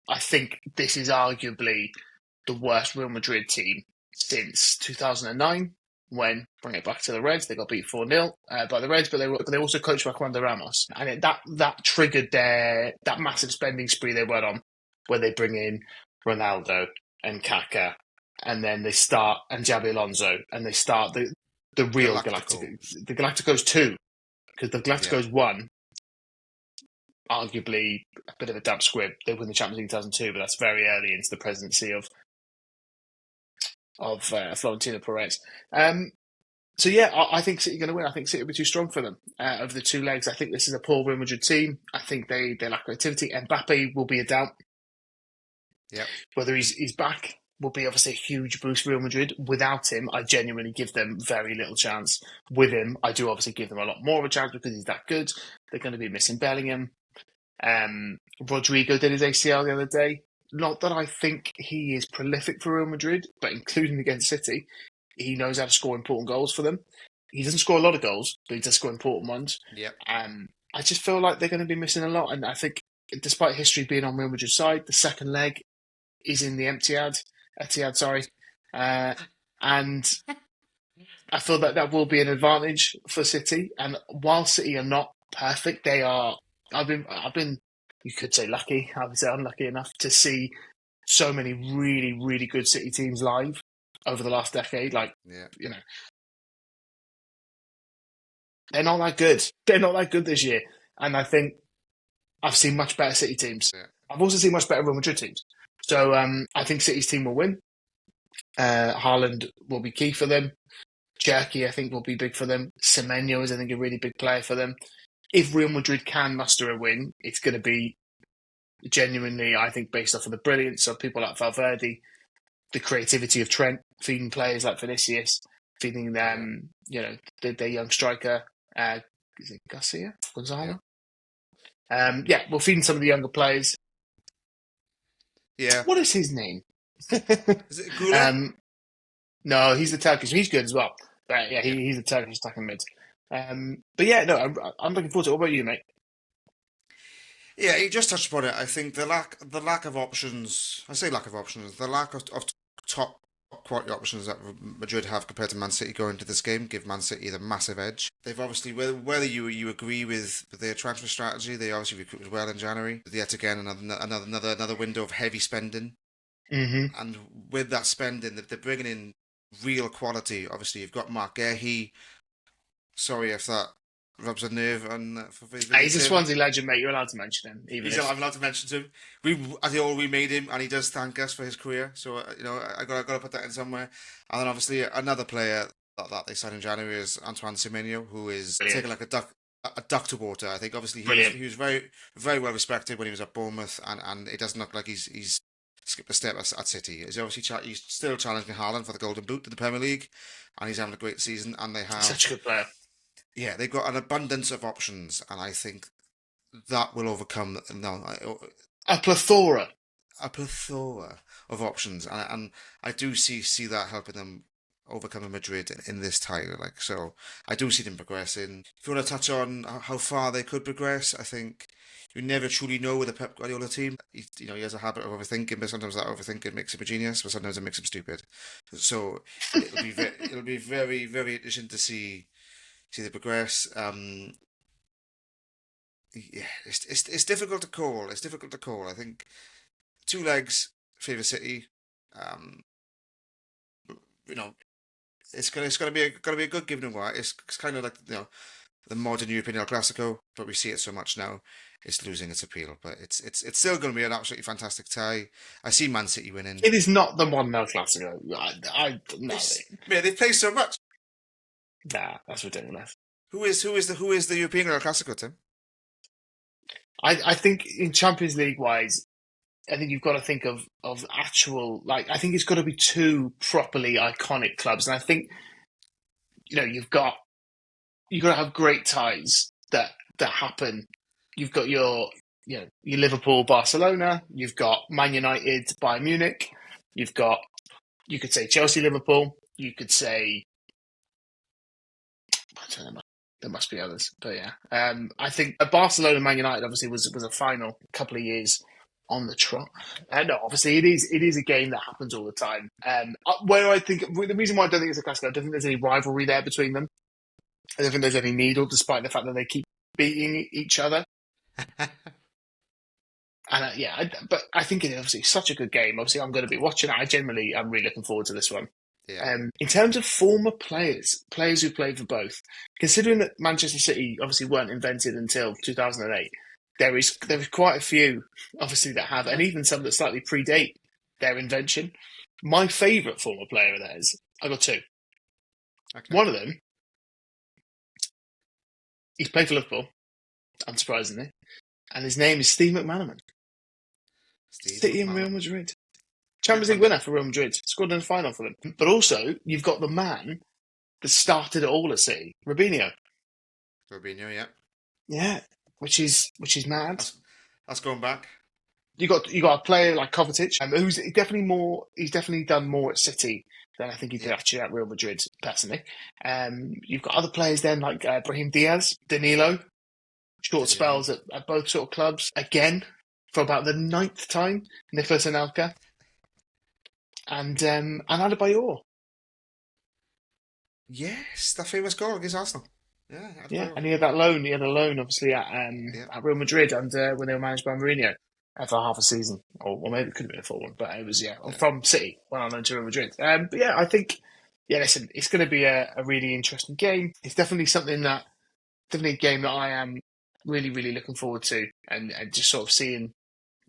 I think this is arguably the worst Real Madrid team since 2009, when, bring it back to the Reds, they got beat 4-0 by the Reds, but they also coached by Juan de Ramos. And that triggered that massive spending spree they went on, where they bring in Ronaldo and Kaká, and then they start, and Xabi Alonso, and they start the real Galacticos. The Galacticos 2, because the Galacticos 1, arguably a bit of a damp squib. They win the Champions League in 2002, but that's very early into the presidency of Florentino Perez. So yeah, I think City are going to win. I think City will be too strong for them over the two legs. I think this is a poor Real Madrid team. I think they lack creativity. Mbappe will be a doubt. Yeah. Whether he's back will be obviously a huge boost for Real Madrid. Without him, I genuinely give them very little chance. With him, I do obviously give them a lot more of a chance because he's that good. They're going to be missing Bellingham. Rodrigo did his ACL the other day. Not that I think he is prolific for Real Madrid, but including against City, he knows how to score important goals for them. He doesn't score a lot of goals, but he does score important ones. Yep. I just feel like they're going to be missing a lot. And I think, despite history being on Real Madrid's side, the second leg is in the Etihad. And I feel that will be an advantage for City. And while City are not perfect, they are. I've been. You could say lucky. I would say unlucky enough to see so many really, really good City teams live over the last decade. They're not that good. They're not that good this year. And I think I've seen much better City teams. Yeah. I've also seen much better Real Madrid teams. So I think City's team will win. Haaland will be key for them. Cherki, I think, will be big for them. Semenyo is, I think, a really big player for them. If Real Madrid can muster a win, it's going to be genuinely, I think, based off of the brilliance of people like Valverde, the creativity of Trent, feeding players like Vinicius, feeding them, their young striker, is it Garcia? Gonzalo? We're feeding some of the younger players. Yeah. What is his name? Is it Gula? No, he's the Turkish. He's good as well. But yeah, he's the Turkish attacking mid. But yeah, no, I'm looking forward to it. What about you, mate? Yeah, you just touched upon it. I think the lack of options. I say lack of options. The lack of top quality options that Madrid have compared to Man City going into this game give Man City the massive edge. They've obviously, whether you agree with their transfer strategy, they obviously recruited well in January. Yet again, another window of heavy spending. Mm-hmm. And with that spending, they're bringing in real quality. Obviously, you've got Mark Guehi. Sorry if that rubs a nerve on. He's a Swansea legend, mate. You're allowed to mention him. I'm allowed to mention him. We made him, and he does thank us for his career. So I got to put that in somewhere. And then obviously another player that they signed in January is Antoine Semenyo, who is taking like a duck to water. I think obviously he was very, very well respected when he was at Bournemouth, and it doesn't look like he's skipped a step at City. He's obviously he's still challenging Haaland for the Golden Boot in the Premier League, and he's having a great season. And they have such a good player. Yeah, they've got an abundance of options, and I think that will overcome a plethora of options, and I do see that helping them overcoming Madrid in this title. So I do see them progressing. If you want to touch on how far they could progress, I think you never truly know with a Pep Guardiola team. He has a habit of overthinking, but sometimes that overthinking makes him a genius, but sometimes it makes him stupid. So it'll be very, very interesting to see they progress. It's difficult to call. It's difficult to call. I think two legs favour City. It's gonna be a good give and away. It's kind of like the modern European El Clasico, but we see it so much now. It's losing its appeal, but it's still going to be an absolutely fantastic tie. I see Man City winning. It is not the modern El Clasico. They play so much. Nah, that's ridiculous. Who is the European El Clasico, Tim? I think in Champions League wise, you've got to think of actual, like, I think it's got to be two properly iconic clubs, and I think you've got to have great ties that happen. You've got your Liverpool, Barcelona. You've got Man United, Bayern Munich. You've got, you could say Chelsea, Liverpool. You could say, I don't know, there must be others, but yeah. I think Barcelona, Man United obviously was a final a couple of years on the trot. No, obviously it is a game that happens all the time. Where I think the reason why I don't think it's a classic, I don't think there's any rivalry there between them. I don't think there's any needle, despite the fact that they keep beating each other. And but I think it's obviously such a good game. Obviously, I'm going to be watching it. I'm really looking forward to this one. Yeah. In terms of former players who played for both, considering that Manchester City obviously weren't invented until 2008, there is quite a few obviously that have, and even some that slightly predate their invention. My favourite former player of theirs, I got two. Okay. One of them, he's played for Liverpool, unsurprisingly, and his name is Steve McManaman. City and Real Madrid. Champions League winner for Real Madrid. Scored in the final for them. But also, you've got the man that started it all at City, Robinho. Robinho, yeah. Yeah, which is mad. That's going back. You got a player like Kovacic, who's definitely done more at City than I think he did actually at Real Madrid, personally. You've got other players then like Brahim Diaz, Danilo, short spells at both sort of clubs. Again, for about the 9th time, Nicolas Anelka. And Adebayor. Yes, that famous goal against Arsenal. Yeah, and he had that loan. He had a loan, obviously, at Real Madrid, and when they were managed by Mourinho for half a season, or maybe it could have been a full one, but it was from City went on loan to Real Madrid. But yeah, I think listen, it's going to be a really interesting game. It's definitely a game that I am really, really looking forward to, and just sort of seeing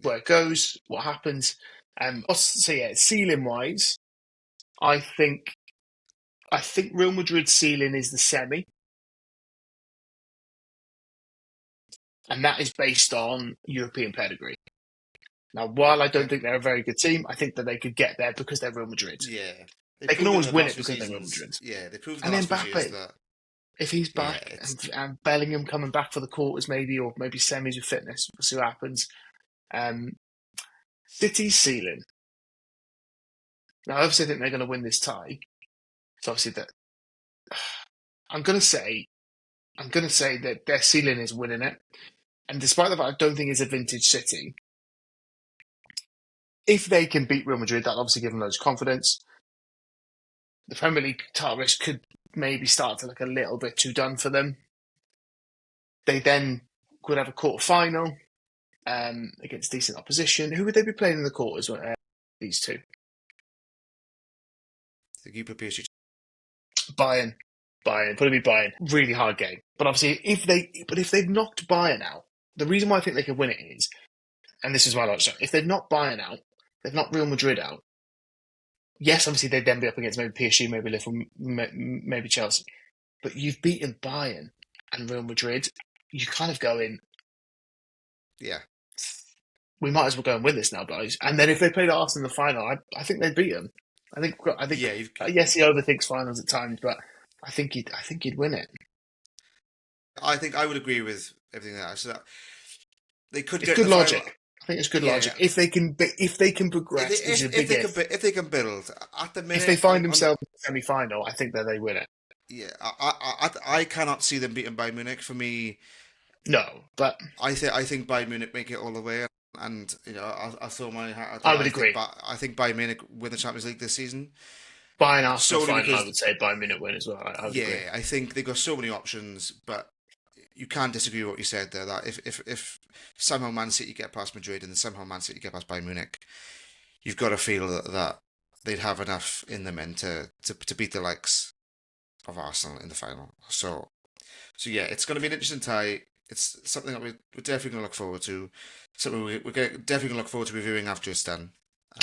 where it goes, what happens. So yeah, ceiling wise, I think Real Madrid's ceiling is the semi, and that is based on European pedigree. Now, while I don't think they're a very good team, I think that they could get there because they're Real Madrid. Yeah, they can always win it because they're Real Madrid. Yeah, they proved in the last last few years that if he's back and Bellingham coming back for the quarters, maybe semis with fitness, we'll see what happens. City's ceiling. Now, I obviously think they're going to win this tie. So obviously that I'm going to say that their ceiling is winning it. And despite the fact I don't think it's a vintage City, if they can beat Real Madrid, that'll obviously give them loads of confidence. The Premier League title race could maybe start to look a little bit too done for them. They then could have a quarter-final against decent opposition. Who would they be playing in the quarters? These two. The keeper PSG. Bayern, probably Bayern. Really hard game. But obviously, if they've knocked Bayern out, the reason why I think they could win it is, and this is why I like to say, if they've knocked Bayern out, they've knocked Real Madrid out. Yes, obviously they'd then be up against maybe PSG, maybe Liverpool, maybe Chelsea. But you've beaten Bayern and Real Madrid. You kind of go in. Yeah. We might as well go and win this now, guys. And then if they played Arsenal in the final, I think they'd beat them. I think. Yes, he overthinks finals at times, but I think he'd win it. I think I would agree with everything that I said. They could. It's good logic. I think it's good logic. If they can progress, if they can build at the minute, if they find themselves in the semi-final, I think that they win it. Yeah, I cannot see them beating Bayern Munich. For me, no, but I think Bayern Munich make it all the way. And I'll throw my hat. I would agree. I think Bayern Munich win the Champions League this season. Bayern Arsenal final, I would say Bayern Munich win as well. I would agree. I think they've got so many options, but you can't disagree with what you said there. That if somehow Man City get past Madrid and then somehow Man City get past Bayern Munich, you've got to feel that they'd have enough in them and to beat the likes of Arsenal in the final. So yeah, it's going to be an interesting tie. It's something that we're definitely going to look forward to. Something we're definitely going to look forward to reviewing after it's done.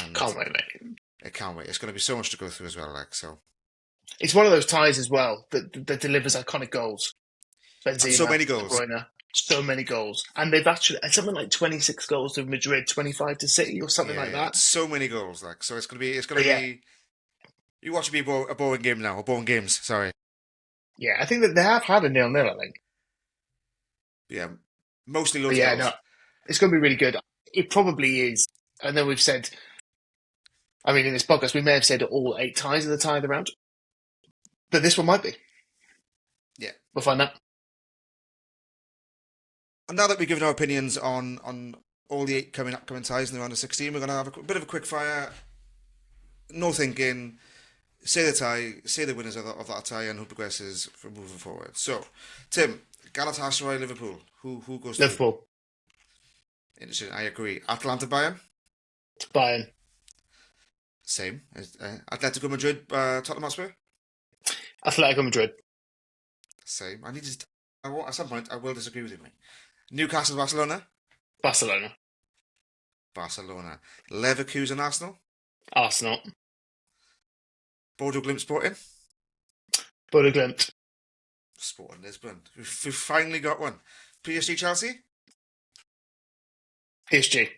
And can't wait, mate. I can't wait. It's going to be so much to go through as well. It's one of those ties as well that delivers iconic goals. Benzema, so many goals. De Bruyne, So many goals, and they've actually something like 26 goals to Madrid, 25 to City, or something like Yeah, that. it's so many goals. Like, so it's gonna But yeah, be. You watch it be a boring game now, or boring games. Sorry. yeah, I think that they have had a 0-0, I think. Yeah, mostly But loads of yeah, no, goals. it's going to be really good. It probably is. I know we've said, I mean, in this podcast, we may have said all 8 ties are the tie of the round, but this one might be. Yeah. We'll find out. And now that we've given our opinions on all the 8 upcoming ties in the round of 16, we're gonna have a bit of a quick fire. No thinking. Say the tie. Say the winners of that tie and who progresses from moving forward. So, Tim, Galatasaray, Liverpool. Who goes through? Liverpool, Interesting. I agree. Atalanta, Bayern. Bayern, Same. Atletico Madrid, Tottenham Hotspur. Atletico Madrid, Same. At some point, I will disagree with you, mate. Newcastle, Barcelona. Barcelona, Barcelona. Leverkusen, Arsenal. Arsenal, Bordeaux, Glimt, Sporting. Bodo Glimt, Sporting Lisbon. We've finally got one. PSG, Chelsea. PSG,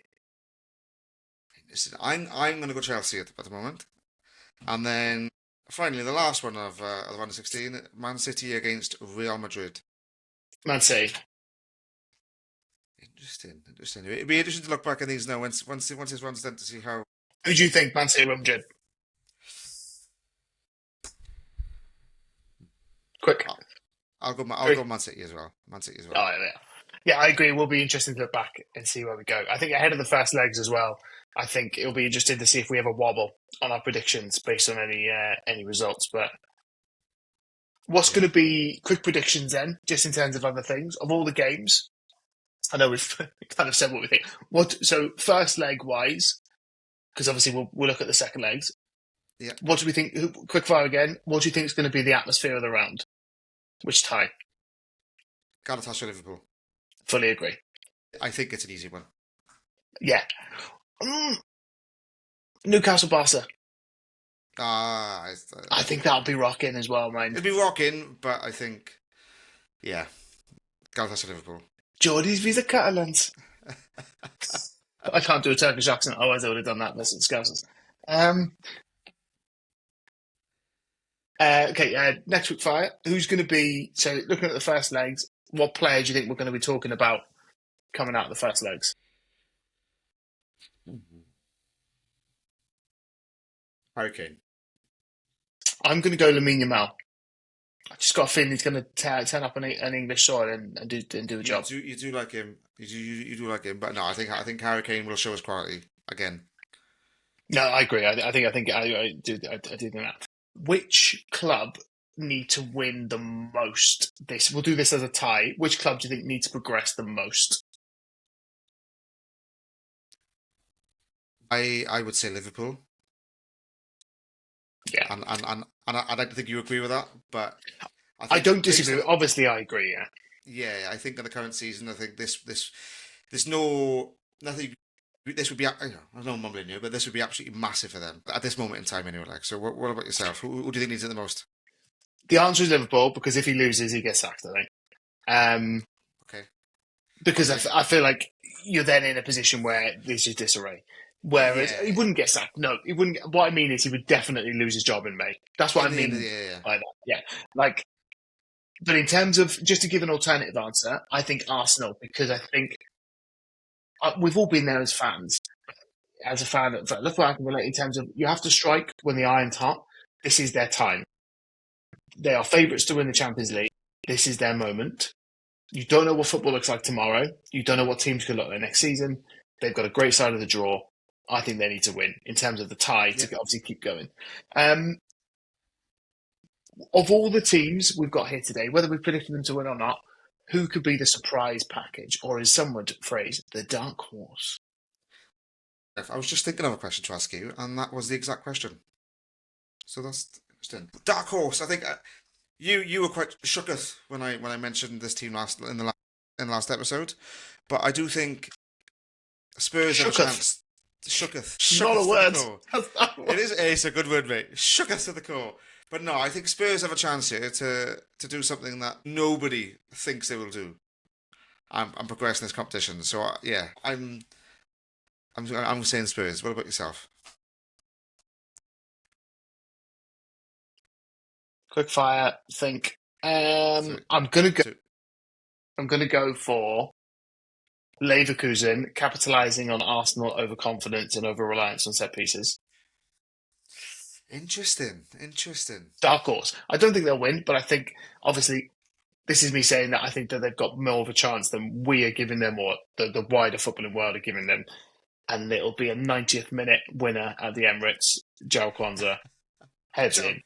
Listen, I'm going to go Chelsea at the moment. And then finally, the last one of the round of 16, Man City against Real Madrid. Man City. Interesting. It'd be interesting to look back at these now once this runs done to see how. Who do you think, Man City or Madrid? Quick. I'll go Man City as well. Man City as well. Oh, yeah. Yeah, I agree. It will be interesting to look back and see where we go. I think ahead of the first legs as well, I think it'll be interesting to see if we have a wobble on our predictions based on any results. But what's going to be quick predictions then, just in terms of other things, of all the games? I know we've kind of said what we think. So first leg wise, because obviously we'll look at the second legs. Yeah. What do we think? Quick fire again. What do you think is going to be the atmosphere of the round? Which tie? Galatasaray, Liverpool. Fully agree. I think it's an easy one. Yeah. Newcastle, Barca. I think that'll be rocking as well, man. It'll be rocking, but I think, yeah, Galatasaray, Liverpool. Geordie's Visa Catalans. I can't do a Turkish accent, otherwise I would have done that. That's Scousers. Okay, next week fire. Who's going to be, so looking at the first legs, what player do you think we're going to be talking about coming out of the first legs? Harry Kane. I'm going to go Lamine Yamal. I just got a feeling he's going to turn up on English soil and do a job. You do like him. You do like him, but no, I think Harry Kane will show his quality again. No, I agree. I do think that. Which club need to win the most? We'll do this as a tie. Which club do you think needs to progress the most? I would say Liverpool. Yeah, and I don't think you agree with that, but I don't disagree. Obviously, I agree. Yeah. Yeah, I think in the current season, I think there's nothing. This would be, I don't know, mumbling here, but this would be absolutely massive for them at this moment in time, anyway. Like, so what about yourself? Who do you think needs it the most? The answer is Liverpool, because if he loses, he gets sacked, I think. Okay. Because I feel like you're then in a position where there's just disarray. Whereas he wouldn't get sacked. No, he wouldn't. What I mean is he would definitely lose his job in May. That's what I mean by that. Yeah. Like, but in terms of, just to give an alternative answer, I think Arsenal, because I think we've all been there as fans. As a fan, look what I can relate in terms of you have to strike when the iron's hot. This is their time. They are favourites to win the Champions League. This is their moment. You don't know what football looks like tomorrow. You don't know what teams could look like next season. They've got a great side of the draw. I think they need to win in terms of the tie to obviously keep going. Of all the teams we've got here today, whether we've predicted them to win or not, who could be the surprise package, or as some would phrase, the dark horse? I was just thinking of a question to ask you, and that was the exact question. So that's interesting. Dark horse. I think you were quite shooketh when I mentioned this team in the last episode, but I do think Spurs have a chance. Shooketh. Not a word. It's a good word, mate. Shooketh to the core. But no, I think Spurs have a chance here to do something that nobody thinks they will do. I'm progressing this competition. So yeah, I'm saying Spurs. What about yourself? Quick fire, think. So, I'm gonna go. so I'm gonna go for Leverkusen, capitalising on Arsenal overconfidence and over reliance on set pieces. interesting, interesting. Dark horse. I don't think they'll win, but I think obviously this is me saying that I think that they've got more of a chance than we are giving them, or the wider footballing world are giving them. And it'll be a 90th minute winner at the Emirates. Joe Kwanzaa heads Joe. in,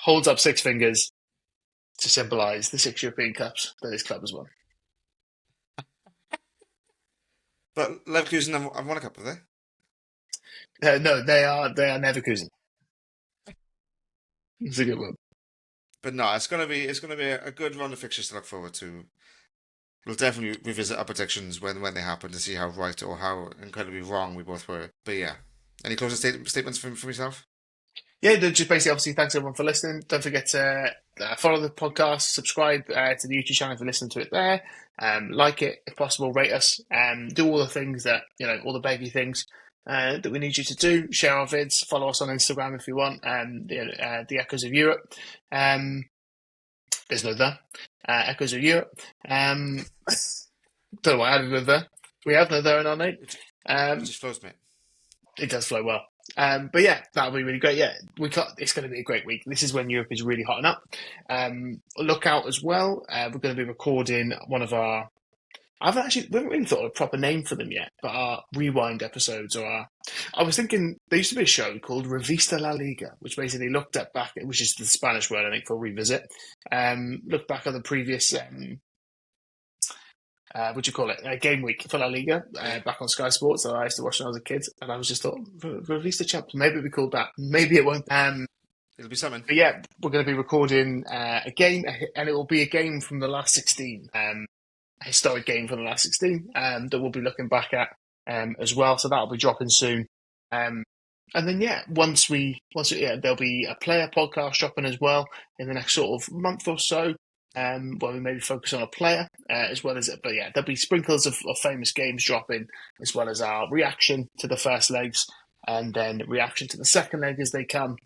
holds up six fingers to symbolise the six European Cups that his club has won. But Leverkusen have won a couple, have No, they are Leverkusen. It's a good one. but no, it's gonna be a good run of fixtures to look forward to. We'll definitely revisit our predictions when they happen to see how right or how incredibly wrong we both were. But yeah, any closing statements from yourself? Yeah, just basically, obviously, thanks everyone for listening. Don't forget to follow the podcast, subscribe to the YouTube channel if you listen to it there. Like it if possible, rate us, do all the things that all the baggy things that we need you to do. Share our vids, follow us on Instagram if you want. The Echoes of Europe. There's no the Echoes of Europe. Don't know why I added no the. We have no there in our name. It just flows, mate. It does flow well. But yeah, that'll be really great. Yeah, it's going to be a great week. This is when Europe is really hotting up. Look out as well. We're going to be recording one of our. We haven't really thought of a proper name for them yet, but our rewind episodes I was thinking there used to be a show called Revista La Liga, which basically looked at back, which is the Spanish word I think for revisit. Looked back at the previous what do you call it? Game week for La Liga back on Sky Sports that I used to watch when I was a kid, and I was just thought, release the champ. Maybe it'll be called that. Maybe it won't. It'll be something. But yeah, we're going to be recording a game, and it will be a game from the last 16, a historic game from the last 16 that we'll be looking back at as well. So that'll be dropping soon. And then there'll be a player podcast dropping as well in the next sort of month or so. Where we maybe focus on a player as well as it. But yeah, there'll be sprinkles of famous games dropping, as well as our reaction to the first legs, and then reaction to the second leg as they come.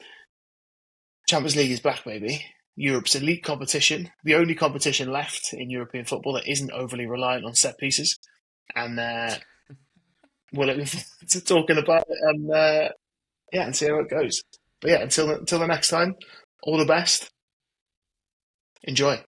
Champions League is back, baby. Europe's elite competition, the only competition left in European football that isn't overly reliant on set pieces. And we're looking forward to talking about it and see how it goes. But yeah, until the next time, all the best. Enjoy.